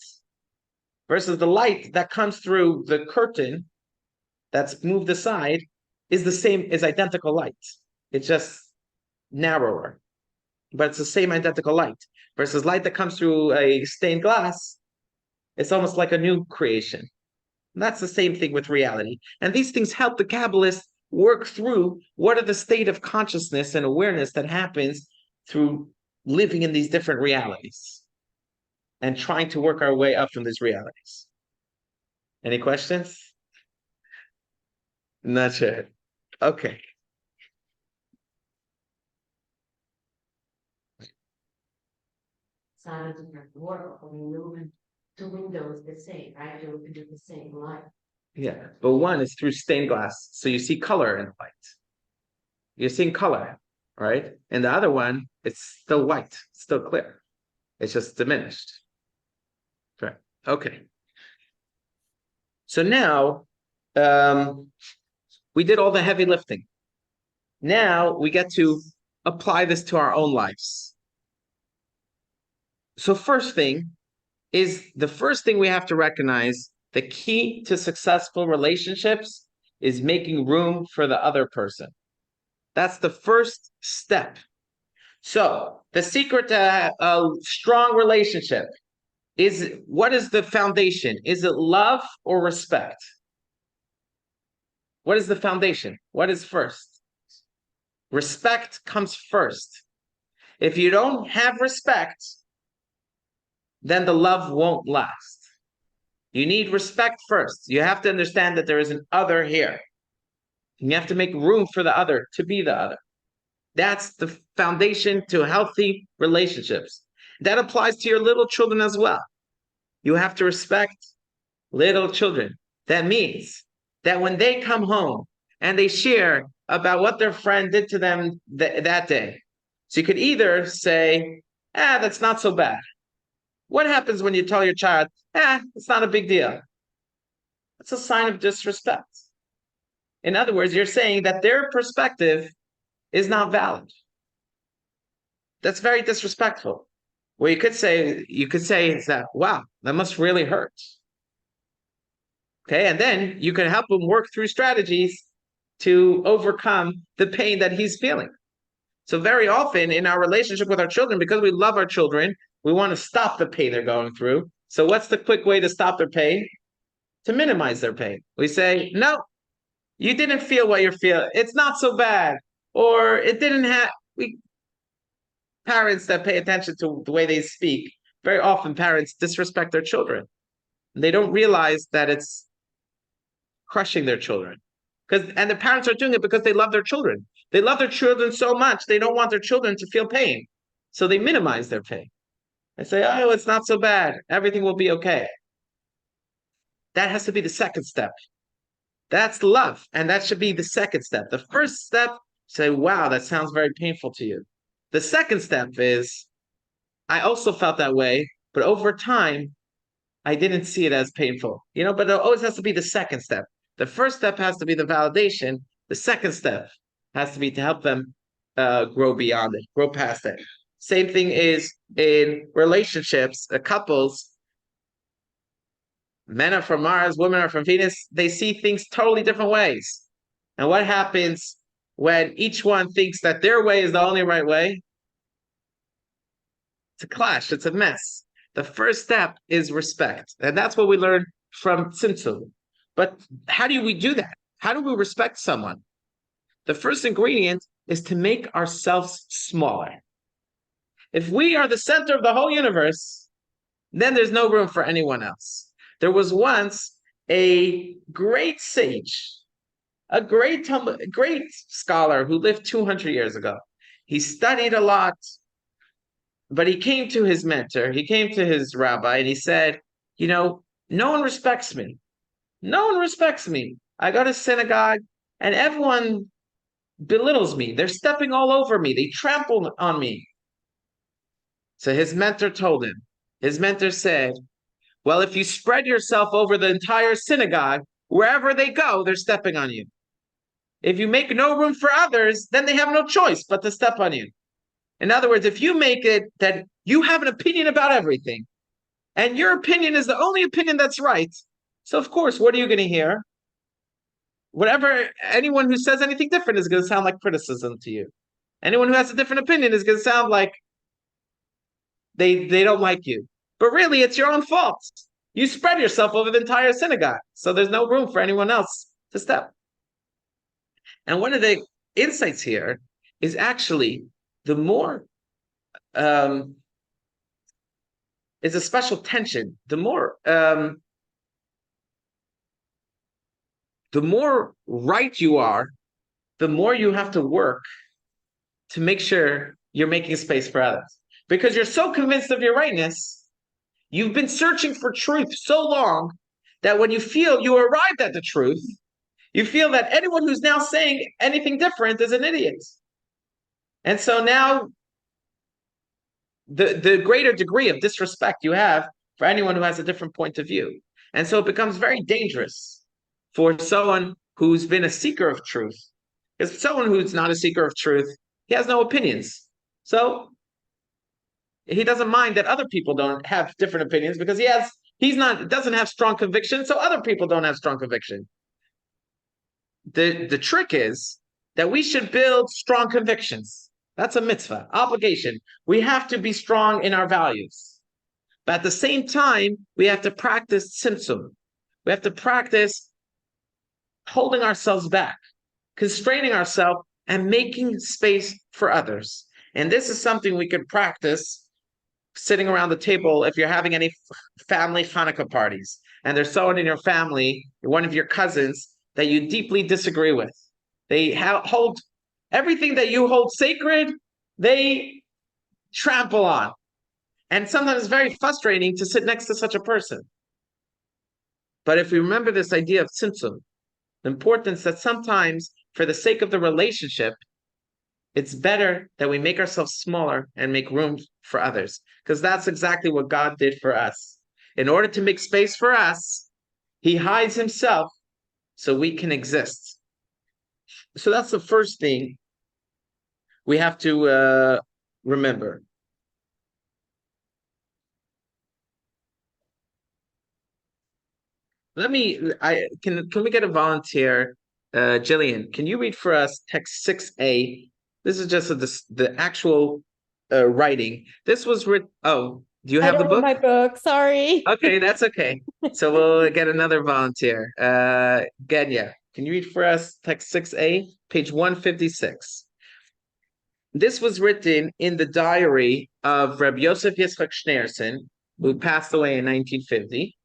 Versus the light that comes through the curtain that's moved aside is identical light. It's just narrower, but it's the same identical light. Versus light that comes through a stained glass, it's almost like a new creation. And that's the same thing with reality. And these things help the Kabbalists work through what are the state of consciousness and awareness that happens through living in these different realities and trying to work our way up from these realities. Any questions? Not sure. Okay. So it doesn't work when you move two windows the same, right? You can do the same light. Yeah, but one is through stained glass, so you see color in the light. You're seeing color, right? And the other one, it's still white, still clear. It's just diminished. Right. Okay. So now we did all the heavy lifting. Now we get to apply this to our own lives. So the first thing we have to recognize, the key to successful relationships is making room for the other person. That's the first step. So the secret to a strong relationship is, what is the foundation? Is it love or respect? What is the foundation? What is first? Respect comes first. If you don't have respect, then the love won't last. You need respect first. You have to understand that there is an other here. And you have to make room for the other to be the other. That's the foundation to healthy relationships. That applies to your little children as well. You have to respect little children. That means that when they come home and they share about what their friend did to them that day, so you could either say, that's not so bad. What happens when you tell your child, it's not a big deal? It's a sign of disrespect. In other words, you're saying that their perspective is not valid. That's very disrespectful. What you could say is that, wow, that must really hurt. Okay, and then you can help him work through strategies to overcome the pain that he's feeling. So very often in our relationship with our children, because we love our children, we want to stop the pain they're going through. So what's the quick way to stop their pain? To minimize their pain. We say, no, you didn't feel what you're feeling. It's not so bad. Or it didn't have... Parents that pay attention to the way they speak, very often parents disrespect their children. They don't realize that it's crushing their children. And the parents are doing it because they love their children. They love their children so much, they don't want their children to feel pain. So they minimize their pain. They say, oh, it's not so bad. Everything will be okay. That has to be the second step. That's love. And that should be the second step. The first step, say, wow, that sounds very painful to you. The second step is, I also felt that way, but over time, I didn't see it as painful. But it always has to be the second step. The first step has to be the validation. The second step has to be to help them grow beyond it, grow past it. Same thing is in relationships, couples. Men are from Mars, women are from Venus. They see things totally different ways. And what happens when each one thinks that their way is the only right way? It's a clash. It's a mess. The first step is respect. And that's what we learn from tzimtzum. But how do we do that? How do we respect someone? The first ingredient is to make ourselves smaller. If we are the center of the whole universe, then there's no room for anyone else. There was once a great sage, a great scholar who lived 200 years ago. He studied a lot, but he came to his mentor, he came to his rabbi, and he said, no one respects me. No one respects me. I go to synagogue, and everyone belittles me. They're stepping all over me. They trample on me. So his mentor told him, his mentor said, well, if you spread yourself over the entire synagogue, wherever they go, they're stepping on you. If you make no room for others, then they have no choice but to step on you. In other words, if you make it that you have an opinion about everything, and your opinion is the only opinion that's right, so of course, what are you going to hear? Anyone who says anything different is going to sound like criticism to you. Anyone who has a different opinion is going to sound like they don't like you. But really, it's your own fault. You spread yourself over the entire synagogue, so there's no room for anyone else to step. And one of the insights here is actually the more is a special tension. The more right you are, the more you have to work to make sure you're making space for others. Because you're so convinced of your rightness, you've been searching for truth so long that when you feel you arrived at the truth, you feel that anyone who's now saying anything different is an idiot. And so now the greater degree of disrespect you have for anyone who has a different point of view. And so it becomes very dangerous for someone who's been a seeker of truth. Because someone who's not a seeker of truth, he has no opinions. So he doesn't mind that other people don't have different opinions because doesn't have strong conviction, so other people don't have strong conviction. The trick is that we should build strong convictions. That's a mitzvah, obligation. We have to be strong in our values. But at the same time, we have to practice tzimtzum. We have to practice holding ourselves back, constraining ourselves, and making space for others. And this is something we could practice sitting around the table if you're having any family Hanukkah parties, and there's someone in your family, one of your cousins, that you deeply disagree with. They hold everything that you hold sacred, they trample on. And sometimes it's very frustrating to sit next to such a person. But if we remember this idea of tzimtzum, the importance that sometimes, for the sake of the relationship, it's better that we make ourselves smaller and make room for others. Because that's exactly what God did for us. In order to make space for us, he hides himself so we can exist. So that's the first thing we have to remember. Can we get a volunteer? Jillian, can you read for us text 6a? This is just the actual writing. This was written. Oh, do you have the book? My book, sorry. Okay, that's okay. So we'll get another volunteer. Genya, can you read for us text 6a, page 156? This was written in the diary of Reb Yosef Yitzchak Schneerson, who passed away in 1950.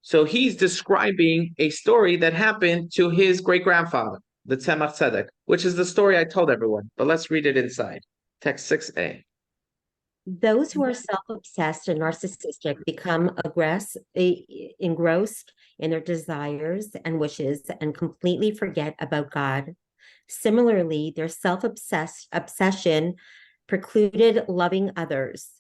So he's describing a story that happened to his great-grandfather, the Tzemach Tzedek, which is the story I told everyone. But let's read it inside. Text 6a. Those who are self-obsessed and narcissistic become engrossed in their desires and wishes and completely forget about God. Similarly, their obsession precluded loving others.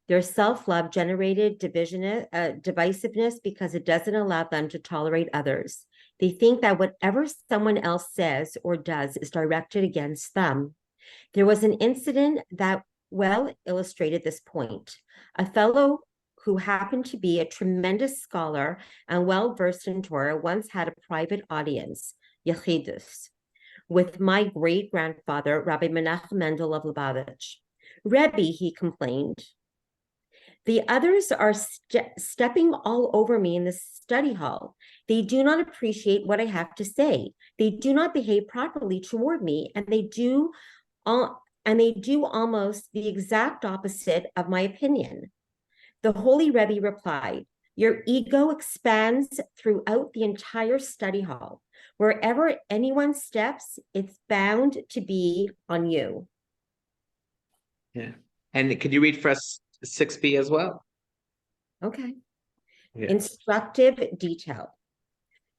Their self-love generated divisiveness because it doesn't allow them to tolerate others. They think that whatever someone else says or does is directed against them. There was an incident that well illustrated this point. A fellow who happened to be a tremendous scholar and well-versed in Torah once had a private audience, Yechidus, with my great-grandfather, Rabbi Menachem Mendel of Lubavitch. Rebbe, he complained, the others are stepping all over me in the study hall. They do not appreciate what I have to say. They do not behave properly toward me, and they do almost the exact opposite of my opinion. The Holy Rebbe replied, your ego expands throughout the entire study hall. Wherever anyone steps, it's bound to be on you. Yeah. And could you read for us 6b as well? Okay. Yeah. Instructive detail.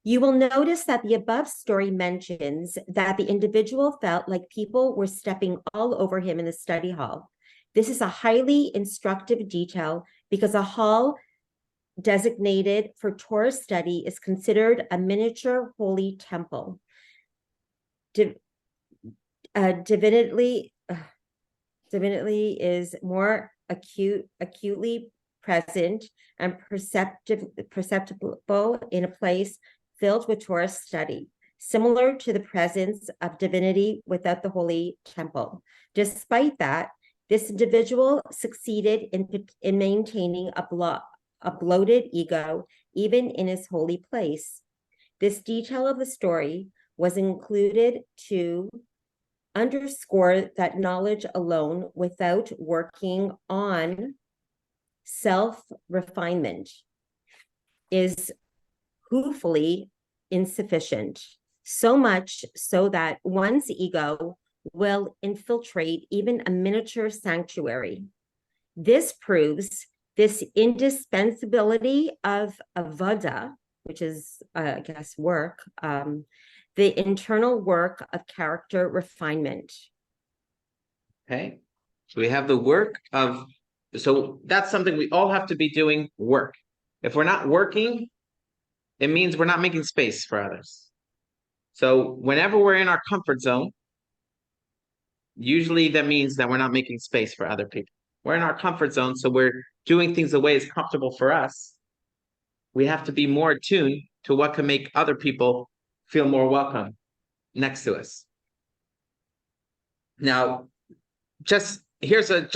You will notice that the above story mentions that the individual felt like people were stepping all over him in the study hall. This is a highly instructive detail because a hall designated for Torah study is considered a miniature holy temple. Divinity is more acutely present and perceptible in a place filled with Torah study, similar to the presence of divinity without the holy temple. Despite that, this individual succeeded in maintaining a bloated ego, even in his holy place. This detail of the story was included to underscore that knowledge alone, without working on self-refinement, is hopefully insufficient, so much so that one's ego will infiltrate even a miniature sanctuary. This proves this indispensability of avoda, which is, I guess, work, the internal work of character refinement. Okay. So we have the work of, so that's something we all have to be doing, work. If we're not working, it means we're not making space for others. So whenever we're in our comfort zone, usually that means that we're not making space for other people. We're in our comfort zone, so we're doing things the way it's comfortable for us. We have to be more attuned to what can make other people feel more welcome next to us. Now, here's a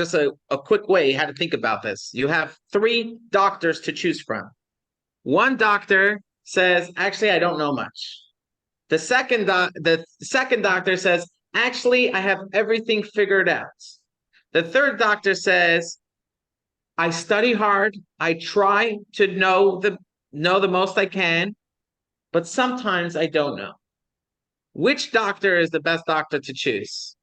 quick way how to think about this. You have 3 doctors to choose from. One doctor says, actually, I don't know much. The second doctor says, actually, I have everything figured out. The third doctor says, I study hard. I try to know the most I can, but sometimes I don't know. Which doctor is the best doctor to choose?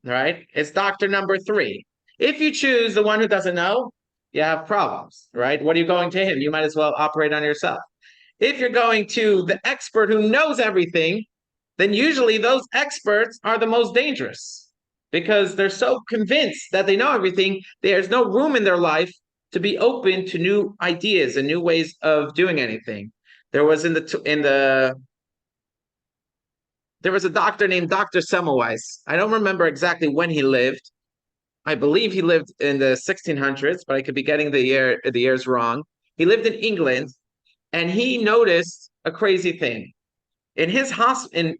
All right, it's doctor number 3. If you choose the one who doesn't know, you have problems, right? What are you going to him? You might as well operate on yourself. If you're going to the expert who knows everything, then usually those experts are the most dangerous because they're so convinced that they know everything. There's no room in their life to be open to new ideas and new ways of doing anything. There was there was a doctor named Dr. Semmelweis. I don't remember exactly when he lived. I believe he lived in the 1600s, but I could be getting the years wrong. He lived in England, and he noticed a crazy thing. In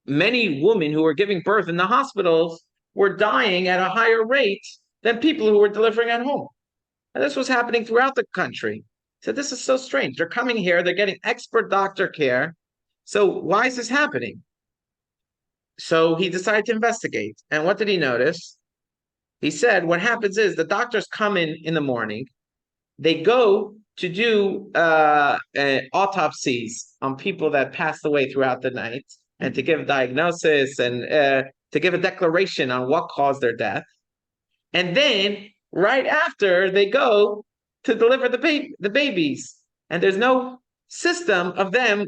many women who were giving birth in the hospitals were dying at a higher rate than people who were delivering at home. And this was happening throughout the country. So this is so strange. They're coming here, they're getting expert doctor care. So why is this happening? So he decided to investigate. And what did he notice? He said, what happens is the doctors come in the morning, they go to do autopsies on people that passed away throughout the night and to give diagnosis and to give a declaration on what caused their death. And then right after they go to deliver the babies, and there's no system of them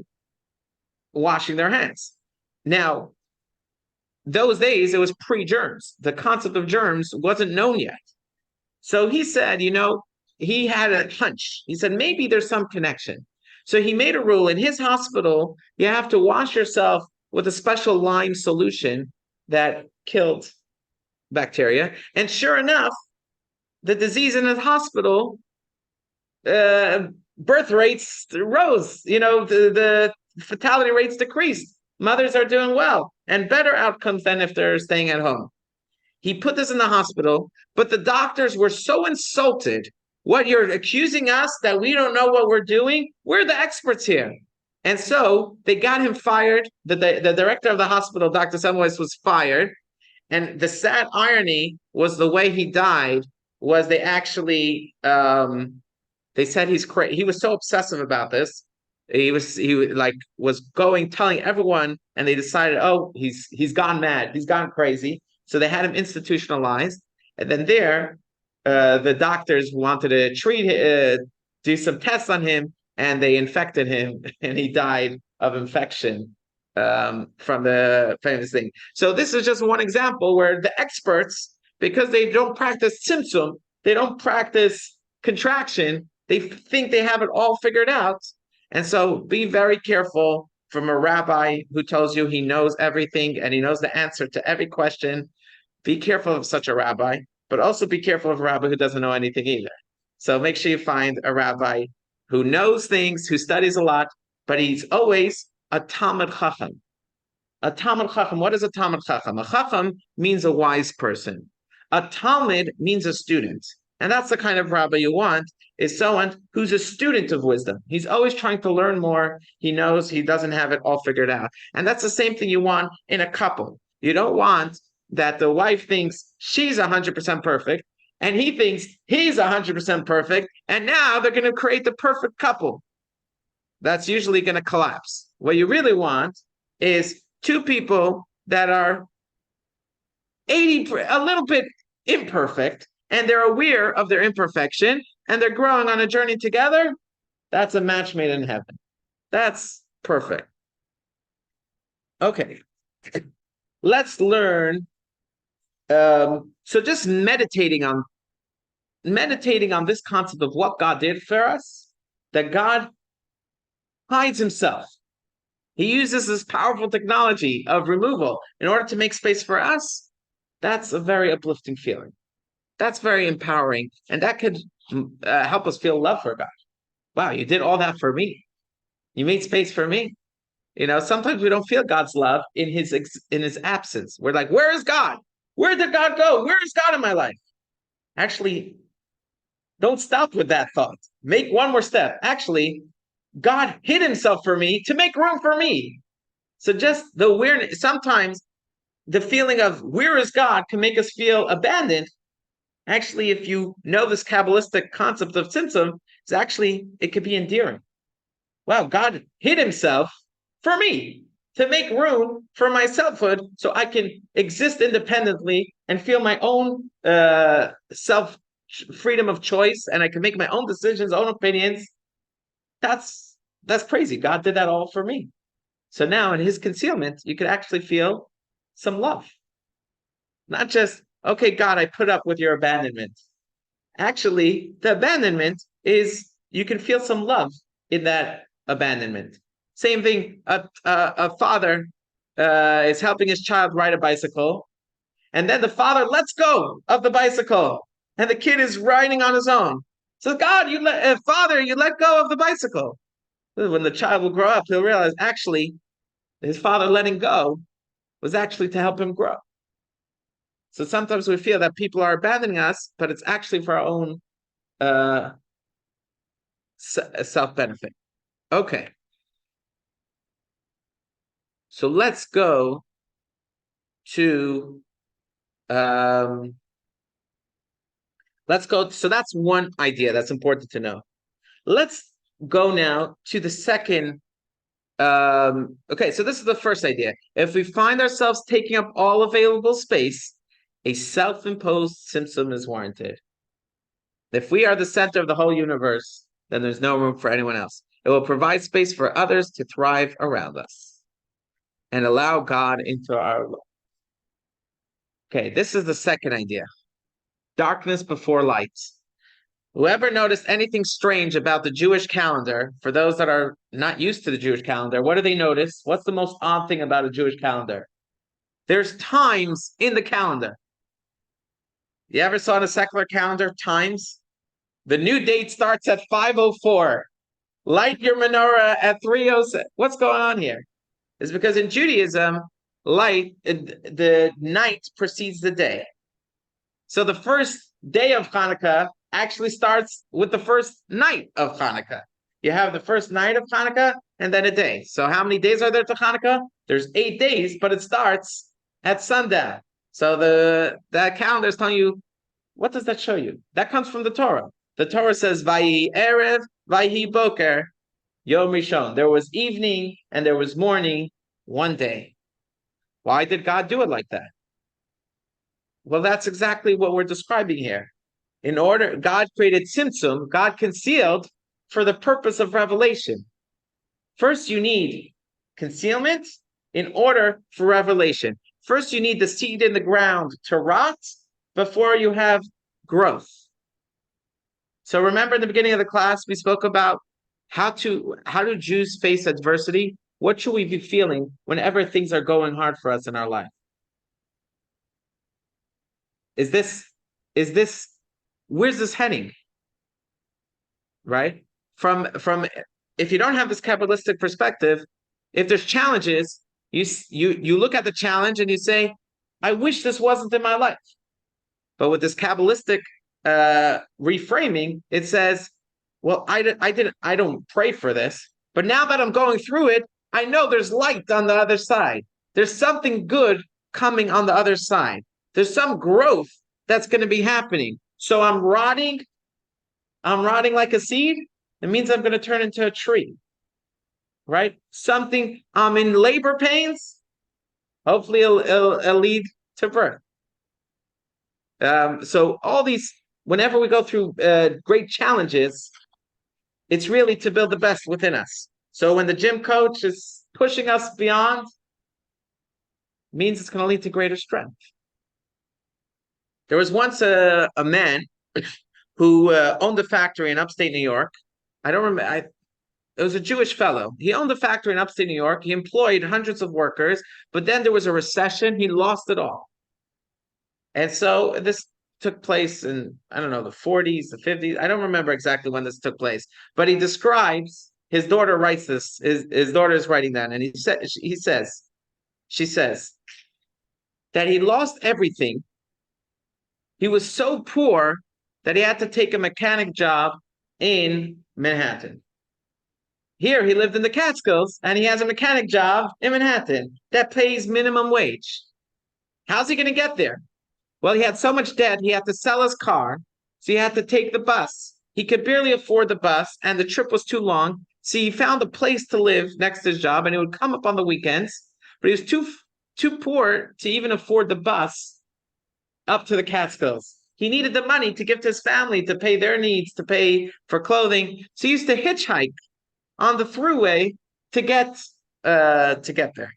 washing their hands. Now, those days, it was pre-germs. The concept of germs wasn't known yet. So he said, he had a hunch. He said, maybe there's some connection. So he made a rule in his hospital, you have to wash yourself with a special lime solution that killed bacteria. And sure enough, the disease in his hospital, birth rates rose, the fatality rates decreased. Mothers are doing well and better outcomes than if they're staying at home. He put this in the hospital, but the doctors were so insulted. What, you're accusing us that we don't know what we're doing? We're the experts here. And so they got him fired. The director of the hospital, Dr. Semmelweis, was fired. And the sad irony was the way he died was they actually, they said he's crazy. He was so obsessive about this. He was telling everyone, and they decided, oh, he's gone mad, he's gone crazy. So they had him institutionalized, and then the doctors wanted to do some tests on him, and they infected him, and he died of infection from the famous thing. So this is just one example where the experts, because they don't practice tzimtzum, they don't practice contraction, they think they have it all figured out. And so be very careful from a rabbi who tells you he knows everything and he knows the answer to every question. Be careful of such a rabbi, but also be careful of a rabbi who doesn't know anything either. So make sure you find a rabbi who knows things, who studies a lot, but he's always a Talmid Chacham. A Talmid Chacham, what is a Talmid Chacham? A Chacham means a wise person. A Talmid means a student. And that's the kind of rabbi you want, is someone who's a student of wisdom. He's always trying to learn more. He knows he doesn't have it all figured out. And that's the same thing you want in a couple. You don't want that the wife thinks she's 100% perfect and he thinks he's 100% perfect, and now they're going to create the perfect couple. That's usually going to collapse. What you really want is two people that are a little bit imperfect, and they're aware of their imperfection, and they're growing on a journey together. That's a match made in heaven. That's perfect. Okay, let's learn. So just meditating on this concept of what God did for us, that God hides himself. He uses this powerful technology of removal in order to make space for us. That's a very uplifting feeling. That's very empowering. And that could help us feel love for God. Wow, you did all that for me. You made space for me. Sometimes we don't feel God's love in his absence. We're like, where is God? Where did God go? Where is God in my life? Actually, don't stop with that thought. Make one more step. Actually, God hid himself for me to make room for me. So just the awareness, sometimes the feeling of where is God can make us feel abandoned. Actually, if you know this Kabbalistic concept of tzimtzum, it could be endearing. Wow, God hid himself for me to make room for my selfhood so I can exist independently and feel my own self freedom of choice, and I can make my own decisions, own opinions. That's crazy. God did that all for me. So now in his concealment, you could actually feel some love. Not just, okay, God, I put up with your abandonment. Actually, the abandonment is, you can feel some love in that abandonment. Same thing, a father is helping his child ride a bicycle, and then the father lets go of the bicycle, and the kid is riding on his own. So God, Father, you let go of the bicycle. When the child will grow up, he'll realize actually his father letting go was actually to help him grow. So sometimes we feel that people are abandoning us, but it's actually for our own self-benefit. Okay. So let's go to so that's one idea that's important to know. Let's go now to the second. Okay, so this is the first idea. If we find ourselves taking up all available space, a self-imposed tzimtzum is warranted. If we are the center of the whole universe, then there's no room for anyone else. It will provide space for others to thrive around us and allow God into our life. Okay, this is the second idea. Darkness before light. Whoever noticed anything strange about the Jewish calendar, for those that are not used to the Jewish calendar, what do they notice? What's the most odd thing about a Jewish calendar? There's times in the calendar. You ever saw in a secular calendar times? The new date starts at 5:04. Light your menorah at 3:06. What's going on here? It's because in Judaism, the night precedes the day. So the first day of Hanukkah actually starts with the first night of Hanukkah. You have the first night of Hanukkah and then a day. So how many days are there to Hanukkah? There's 8 days, but it starts at sundown. So that calendar is telling you, what does that show you? That comes from the Torah. The Torah says, Vayi Erev, Vayi Boker, Yom Rishon. There was evening and there was morning, one day. Why did God do it like that? Well, that's exactly what we're describing here. God created tzimtzum, God concealed for the purpose of revelation. First, you need concealment in order for revelation. First, you need the seed in the ground to rot before you have growth. So remember in the beginning of the class, we spoke about how do Jews face adversity? What should we be feeling whenever things are going hard for us in our life? Where's this heading? Right? From if you don't have this Kabbalistic perspective, if there's challenges, you look at the challenge and you say, I wish this wasn't in my life. But with this Kabbalistic reframing, it says, well, I don't pray for this, but now that I'm going through it, I know there's light on the other side. There's something good coming on the other side. There's some growth that's going to be happening. So I'm rotting like a seed. It means I'm going to turn into a tree, right? I'm in labor pains. Hopefully it'll lead to birth. So all these, whenever we go through great challenges, it's really to build the best within us. So when the gym coach is pushing us beyond, it means it's going to lead to greater strength. There was once a man who owned a factory in upstate New York. I don't remember. It was a Jewish fellow. He owned a factory in upstate New York. He employed hundreds of workers, but then there was a recession. He lost it all. And so this took place in, I don't know, the 40s, the 50s. I don't remember exactly when this took place, but he describes, his daughter writes this, his daughter is writing that, and she says that he lost everything. He was so poor that he had to take a mechanic job in Manhattan. Here, he lived in the Catskills, and he has a mechanic job in Manhattan that pays minimum wage. How's he going to get there? Well, he had so much debt, he had to sell his car, so he had to take the bus. He could barely afford the bus, and the trip was too long, so he found a place to live next to his job, and he would come up on the weekends, but he was too poor to even afford the bus up to the Catskills. He needed the money to give to his family, to pay their needs, to pay for clothing, so he used to hitchhike on the thruway to get there.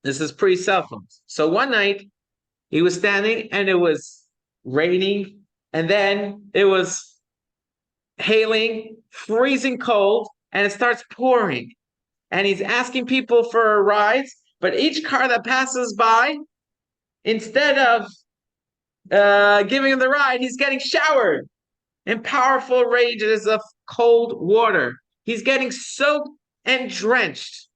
This is pre-cell phones. So one night, he was standing and it was raining, and then it was hailing, freezing cold, and it starts pouring. And he's asking people for rides, but each car that passes by, instead of giving him the ride, he's getting showered in powerful rages of cold water. He's getting soaked and drenched.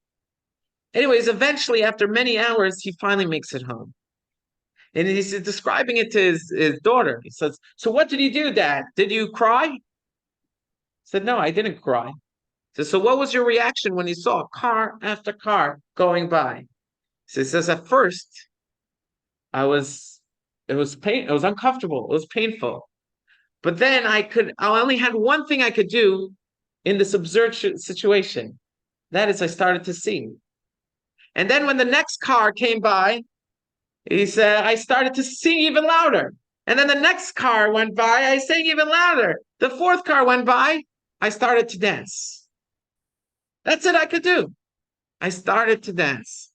Anyways, eventually, after many hours, he finally makes it home. And he's describing it to his daughter. He says, "So what did you do, Dad? Did you cry?" He said, "No, I didn't cry." He says, "So what was your reaction when you saw car after car going by?" He says, "At first, it was uncomfortable. It was painful. But then I only had one thing I could do in this absurd situation. That is, I started to sing. And then when the next car came by, he said, I started to sing even louder. And then the next car went by, I sang even louder. The fourth car went by, I started to dance. That's it I could do. I started to dance."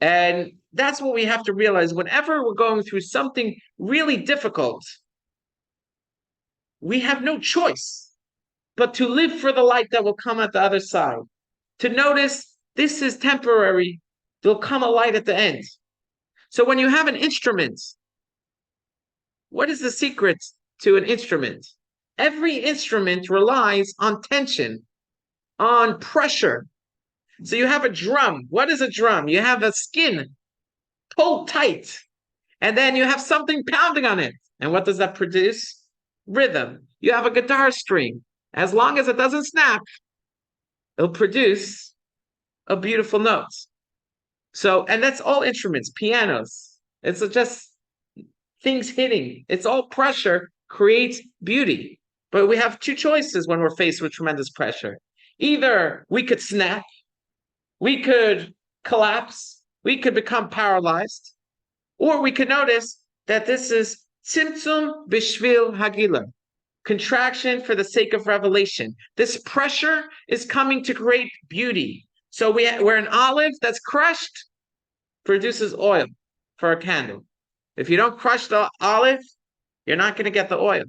And that's what we have to realize. Whenever we're going through something really difficult, we have no choice but to live for the light that will come at the other side. To notice this is temporary. There'll come a light at the end. So when you have an instrument, what is the secret to an instrument? Every instrument relies on tension, on pressure. So you have a drum. What is a drum? You have a skin pulled tight, and then you have something pounding on it. And what does that produce? Rhythm. You have a guitar string. As long as it doesn't snap, it'll produce a beautiful note. So, and that's all instruments, pianos. It's just things hitting. It's all pressure creates beauty. But we have two choices when we're faced with tremendous pressure. Either we could snap, we could collapse, we could become paralyzed, or we could notice that this is tzimtzum bishvil hagila, contraction for the sake of revelation. This pressure is coming to create beauty. So we're an olive that's crushed, produces oil for a candle. If you don't crush the olive, you're not going to get the oil.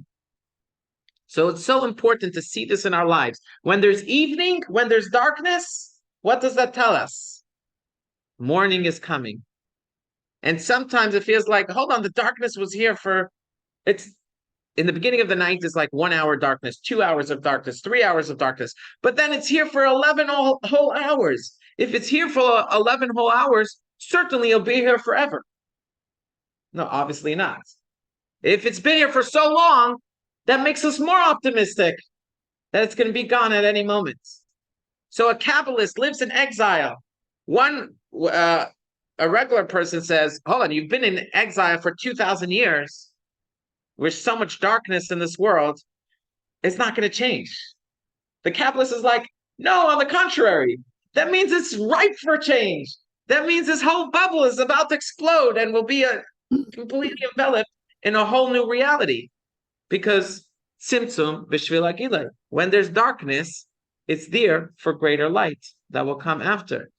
So it's so important to see this in our lives. When there's evening, when there's darkness, what does that tell us? Morning is coming. And sometimes it feels like, hold on, the darkness was here it's in the beginning of the night is like 1 hour darkness, 2 hours of darkness, 3 hours of darkness. But then it's here for 11 whole hours. If it's here for 11 whole hours, certainly it'll be here forever. No, obviously not. If it's been here for so long, that makes us more optimistic that it's going to be gone at any moment. So a Kabbalist lives in exile. A regular person says, hold on, you've been in exile for 2,000 years. With so much darkness in this world, it's not going to change. The Kabbalist is like, no, on the contrary, that means it's ripe for change. That means this whole bubble is about to explode and will be completely enveloped in a whole new reality. Because tzimtzum b'shvil hagila, when there's darkness, it's there for greater light that will come after.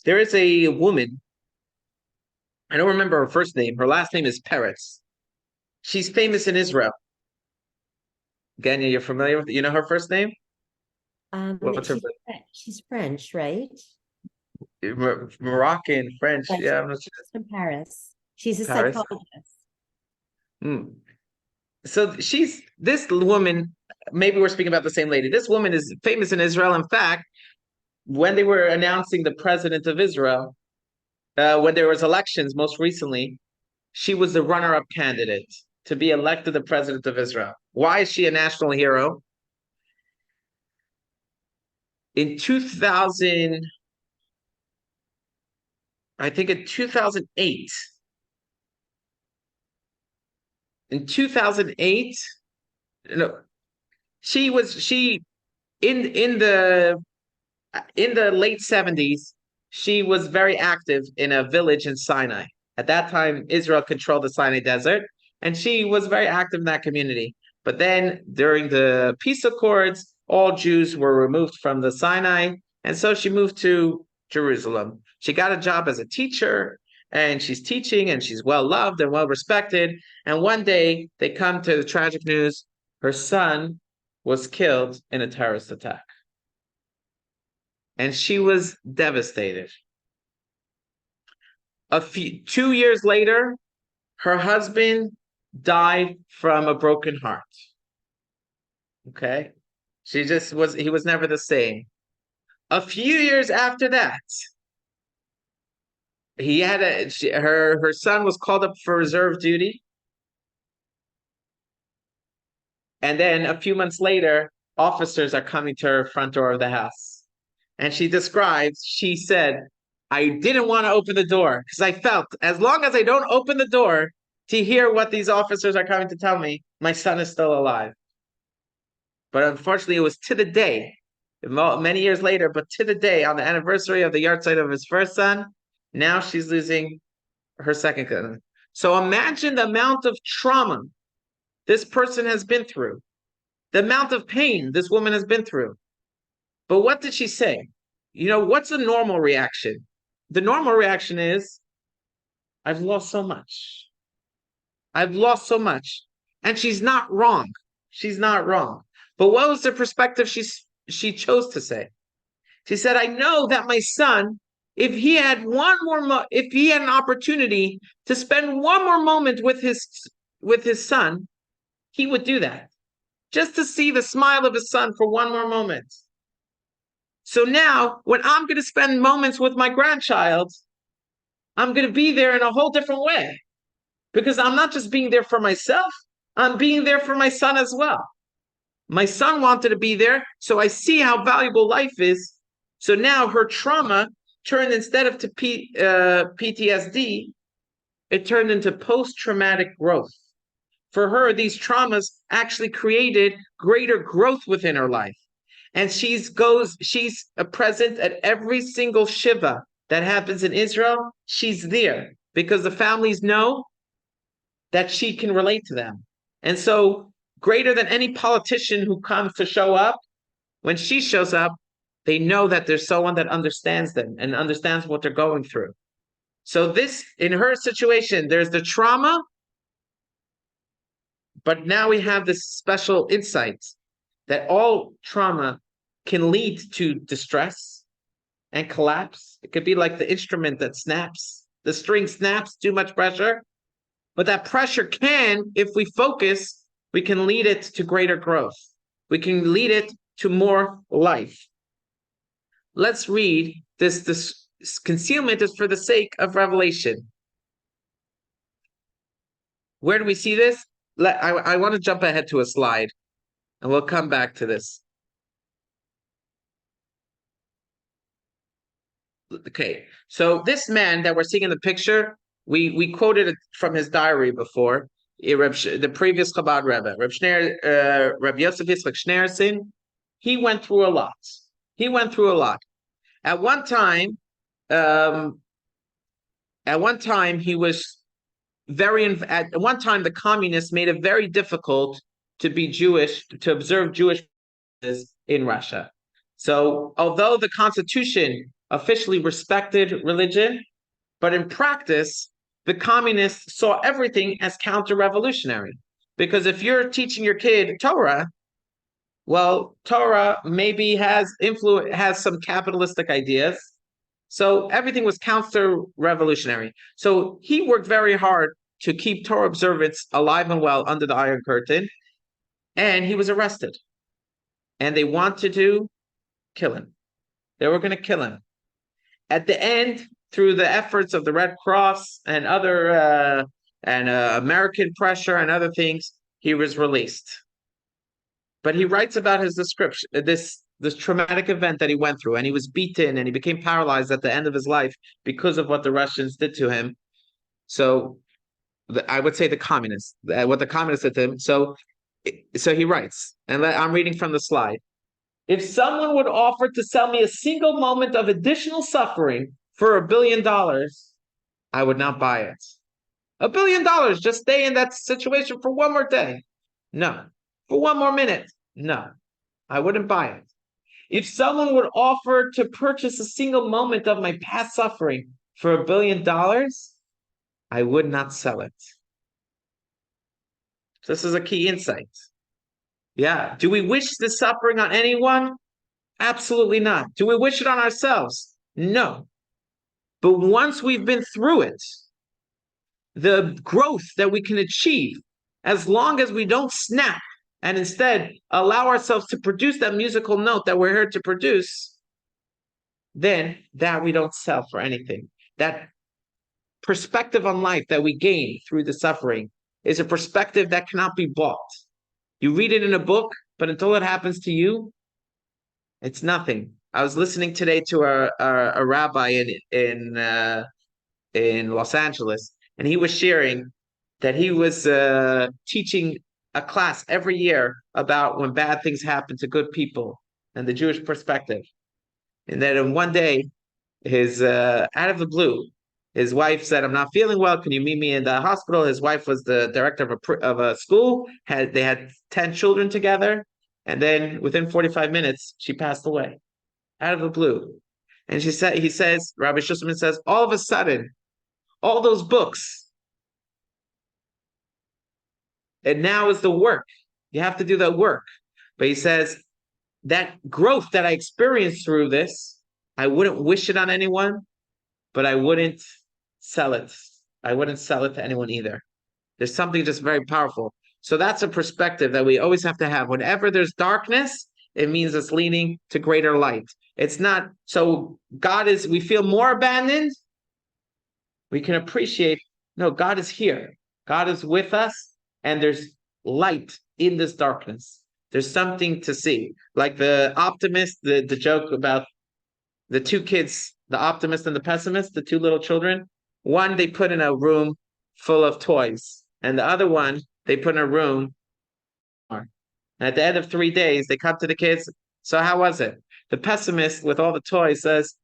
There is a woman, I don't remember her first name. Her last name is Peretz. She's famous in Israel. Genya, you're familiar with, you know her first name? What's her She's French, right? Moroccan, French? Yes, Yeah, I'm not she's from Paris. She's a Paris. psychologist. So this woman, maybe we're speaking about the same lady. This woman is famous in Israel. In fact, when they were announcing the president of Israel, when there was elections most recently, she was the runner-up candidate to be elected the president of Israel. Why is she a national hero? In 2000, I think in 2008, no, she in the late 70s, she was very active in a village in Sinai. At that time, Israel controlled the Sinai Desert, and she was very active in that community. But then during the peace accords, all Jews were removed from the Sinai, and so she moved to Jerusalem. She got a job as a teacher, and she's teaching, and she's well loved and well respected. And one day they come to the tragic news: her son was killed in a terrorist attack. And she was devastated. 2 years later, her husband died from a broken heart. Okay? He was never the same. A few years after that, her son was called up for reserve duty. And then a few months later, officers are coming to her front door of the house. And she said, I didn't want to open the door because I felt as long as I don't open the door to hear what these officers are coming to tell me, my son is still alive. But unfortunately, it was to the day, many years later, but to the day on the anniversary of the yahrzeit of his first son, now she's losing her second son. So imagine the amount of trauma this person has been through, the amount of pain this woman has been through. But what did she say? What's the normal reaction? The normal reaction is, I've lost so much. I've lost so much. And she's not wrong. She's not wrong. But what was the perspective she chose to say? She said, I know that my son, if he had an opportunity to spend one more moment with his son, he would do that. Just to see the smile of his son for one more moment. So now, when I'm going to spend moments with my grandchild, I'm going to be there in a whole different way. Because I'm not just being there for myself, I'm being there for my son as well. My son wanted to be there, so I see how valuable life is. So now her trauma turned, instead of to PTSD, it turned into post-traumatic growth. For her, these traumas actually created greater growth within her life. And she's present at every single Shiva that happens in Israel. She's there because the families know that she can relate to them. And so, greater than any politician who comes to show up, when she shows up, they know that there's someone that understands them and understands what they're going through. So in her situation, there's the trauma, but now we have this special insight that all trauma can lead to distress and collapse. It could be like the instrument that snaps. The string snaps, too much pressure. But that pressure if we focus, we can lead it to greater growth. We can lead it to more life. Let's read this. This concealment is for the sake of revelation. Where do we see this? I want to jump ahead to a slide, and we'll come back to this. Okay, so this man that we're seeing in the picture, we quoted it from his diary before. The previous Chabad Rebbe, Reb Yosef Yitzchak Schneerson, he went through a lot. At one time, the communists made it very difficult to be Jewish, to observe Jewish in Russia. So, although the Constitution officially respected religion, but in practice, the communists saw everything as counter-revolutionary. Because if you're teaching your kid Torah, well, Torah maybe has some capitalistic ideas. So everything was counter-revolutionary. So he worked very hard to keep Torah observance alive and well under the Iron Curtain, and he was arrested. And they wanted to kill him. They were going to kill him. At the end, through the efforts of the Red Cross and other American pressure and other things, he was released. But he writes about his description, this traumatic event that he went through, and he was beaten and he became paralyzed at the end of his life because of what the Russians did to him. So I would say the communists, what the communists did to him. So he writes, and I'm reading from the slide. If someone would offer to sell me a single moment of additional suffering for $1 billion, I would not buy it. $1 billion, just stay in that situation for one more day. No. For one more minute. No. I wouldn't buy it. If someone would offer to purchase a single moment of my past suffering for $1 billion, I would not sell it. This is a key insight. Yeah. Do we wish this suffering on anyone? Absolutely not. Do we wish it on ourselves? No. But once we've been through it, the growth that we can achieve, as long as we don't snap and instead allow ourselves to produce that musical note that we're here to produce, then that we don't sell for anything. That perspective on life that we gain through the suffering is a perspective that cannot be bought. You read it in a book, but until it happens to you, it's nothing. I was listening today to a rabbi in Los Angeles, and he was sharing that he was teaching a class every year about when bad things happen to good people and the Jewish perspective. And then one day, out of the blue, his wife said, "I'm not feeling well. Can you meet me in the hospital?" His wife was the director of a school. They had 10 children together. And then within 45 minutes, she passed away out of the blue. And he says, Rabbi Schusterman says, all of a sudden, all those books, and now is the work. You have to do that work. But he says, that growth that I experienced through this, I wouldn't wish it on anyone, but I wouldn't sell it. I wouldn't sell it to anyone either. There's something just very powerful. So that's a perspective that we always have to have. Whenever there's darkness, it means it's leaning to greater light. It's not, so we feel more abandoned. We can appreciate, no, God is here. God is with us, and there's light in this darkness. There's something to see. Like the optimist, the joke about the two kids, the optimist and the pessimist, the two little children. One, they put in a room full of toys, and the other one, they put in a room. And at the end of 3 days, they come to the kids. So how was it? The pessimist with all the toys says,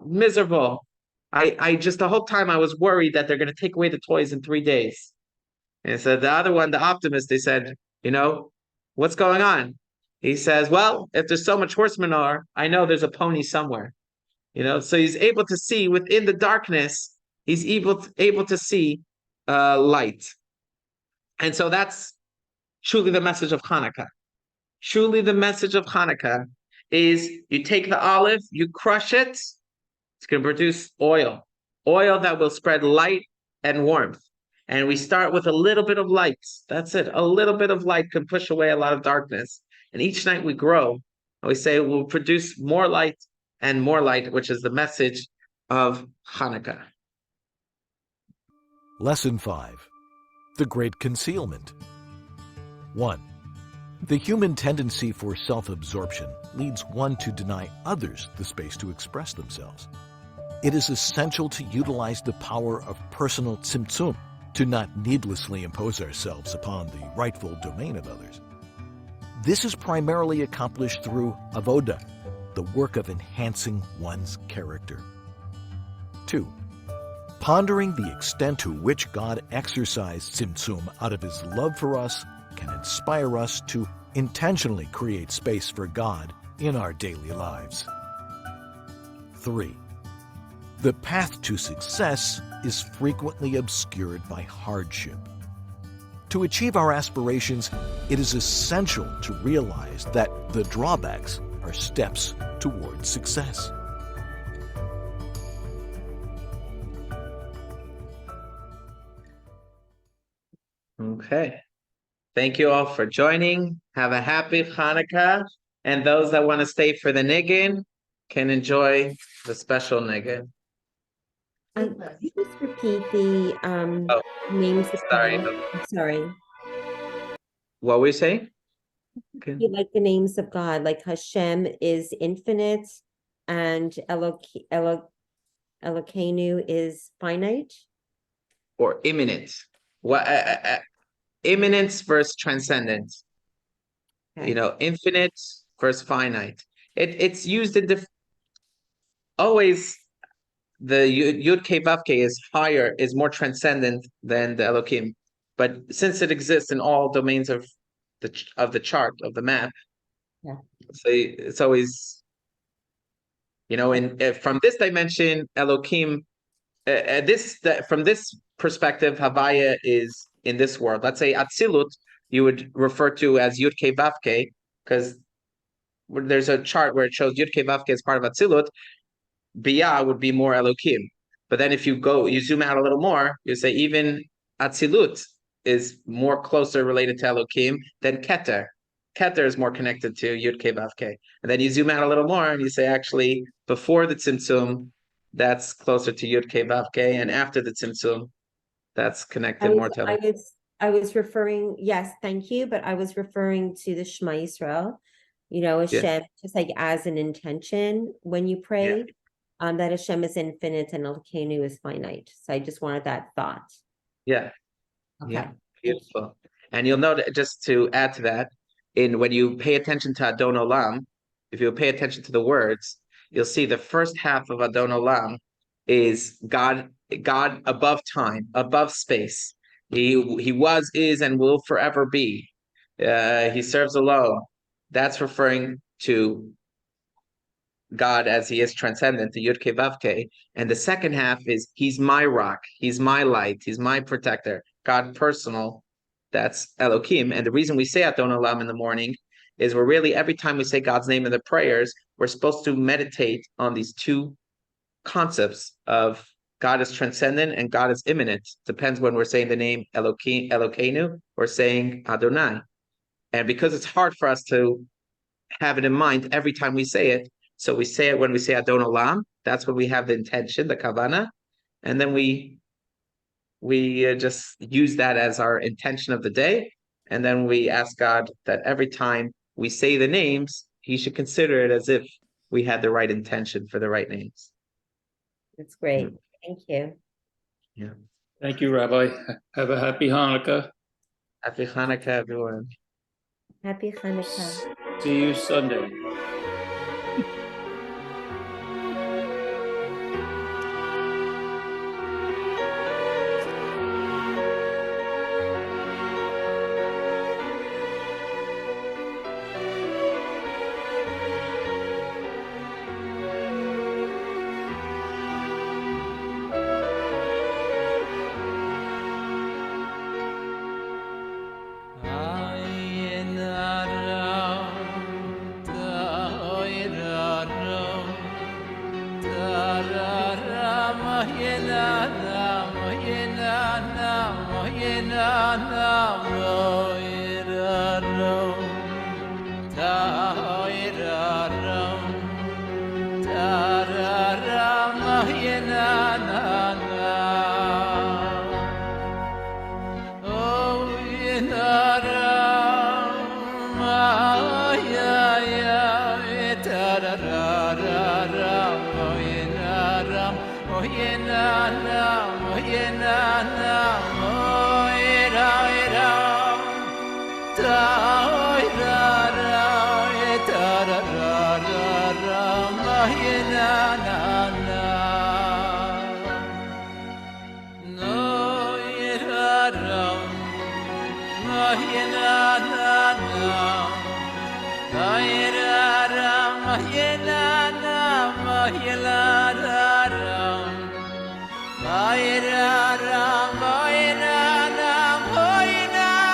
miserable. I just, the whole time I was worried that they're going to take away the toys in 3 days. And so the other one, the optimist, they said, what's going on? He says, well, if there's so much horse manure, I know there's a pony somewhere. So he's able to see within the darkness, he's able to see light. And so that's truly the message of Hanukkah. Truly the message of Hanukkah is you take the olive, you crush it, it's going to produce oil that will spread light and warmth. And we start with a little bit of light. That's it. A little bit of light can push away a lot of darkness. And each night we grow, and we say we'll produce more light and more light, which is the message of Hanukkah. Lesson 5. The Great Concealment. 1. The human tendency for self-absorption leads one to deny others the space to express themselves. It is essential to utilize the power of personal tzimtzum to not needlessly impose ourselves upon the rightful domain of others. This is primarily accomplished through avoda, the work of enhancing one's character. 2. Pondering the extent to which God exercised tzimtzum out of his love for us can inspire us to intentionally create space for God in our daily lives. 3. The path to success is frequently obscured by hardship. To achieve our aspirations, it is essential to realize that the drawbacks are steps towards success. Okay. Thank you all for joining. Have a happy Hanukkah. And those that want to stay for the niggin can enjoy the special niggin. Could you just repeat the names of sorry. God? I'm sorry. What were you saying? Okay. You like the names of God, like Hashem is infinite and Elokeinu is finite? Or imminent. What imminence versus transcendent. Okay. You know, infinite versus finite. It's used in always the Yud Ke Vav Ke is higher, is more transcendent than the Elohim. But since it exists in all domains of the chart, of the map, yeah. So it's always, you know, from this dimension, Elohim, from this perspective, Havaya is in this world. Let's say Atzilut, you would refer to as Yud Ke Vav Ke, because there's a chart where it shows Yud Ke Vav Ke as part of Atzilut. Biyah would be more Elohim. But then if you zoom out a little more, you say even Atzilut is more closer related to Elohim than Keter. Keter is more connected to Yud Ke Vav Ke. And then you zoom out a little more and you say actually before the tzimtzum, that's closer to Yud Ke Vav Ke, and after the tzimtzum, that's connected more to Elohim. I was referring, yes, thank you, but I was referring to the Shema Yisrael, you know, Hashem, just like as an intention when you pray. That Hashem is infinite and Elokeinu is finite. So I just wanted that thought. Yeah. Okay. Yeah. Beautiful. And you'll note, just to add to that, when you pay attention to Adon Olam, if you pay attention to the words, you'll see the first half of Adon Olam is God above time, above space. He was, is, and will forever be. He serves alone. That's referring to God as he is transcendent, the Yud Ke Vav Ke. And the second half is he's my rock, he's my light, he's my protector. God personal, that's Elohim. And the reason we say Adon Olam in the morning is we're really, every time we say God's name in the prayers, we're supposed to meditate on these two concepts of God is transcendent and God is immanent. Depends when we're saying the name Elokeinu or saying Adonai. And because it's hard for us to have it in mind every time we say it, so we say it when we say Adon Olam. That's when we have the intention, the kavanah, and then we just use that as our intention of the day, and then we ask God that every time we say the names, He should consider it as if we had the right intention for the right names. That's great. Thank you. Yeah. Thank you, Rabbi. Have a happy Hanukkah. Happy Hanukkah, everyone. Happy Hanukkah. See you Sunday. Ram,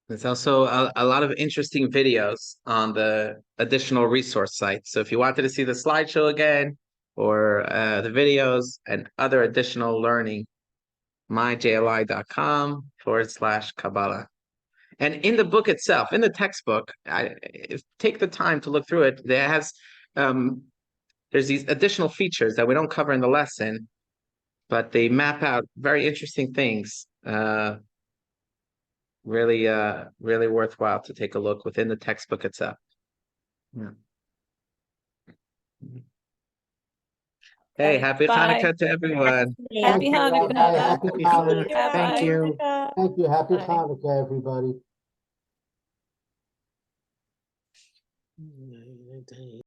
There's also a lot of interesting videos on the additional resource site. So if you wanted to see the slideshow again or the videos and other additional learning, myjli.com/Kabbalah. And in the book itself, in the textbook, take the time to look through it. There's these additional features that we don't cover in the lesson, but they map out very interesting things. Really worthwhile to take a look within the textbook itself. Yeah. Hey, happy Hanukkah to everyone. Happy Hanukkah. Happy Hanukkah. Thank you. Thank you. Happy Hanukkah, everybody.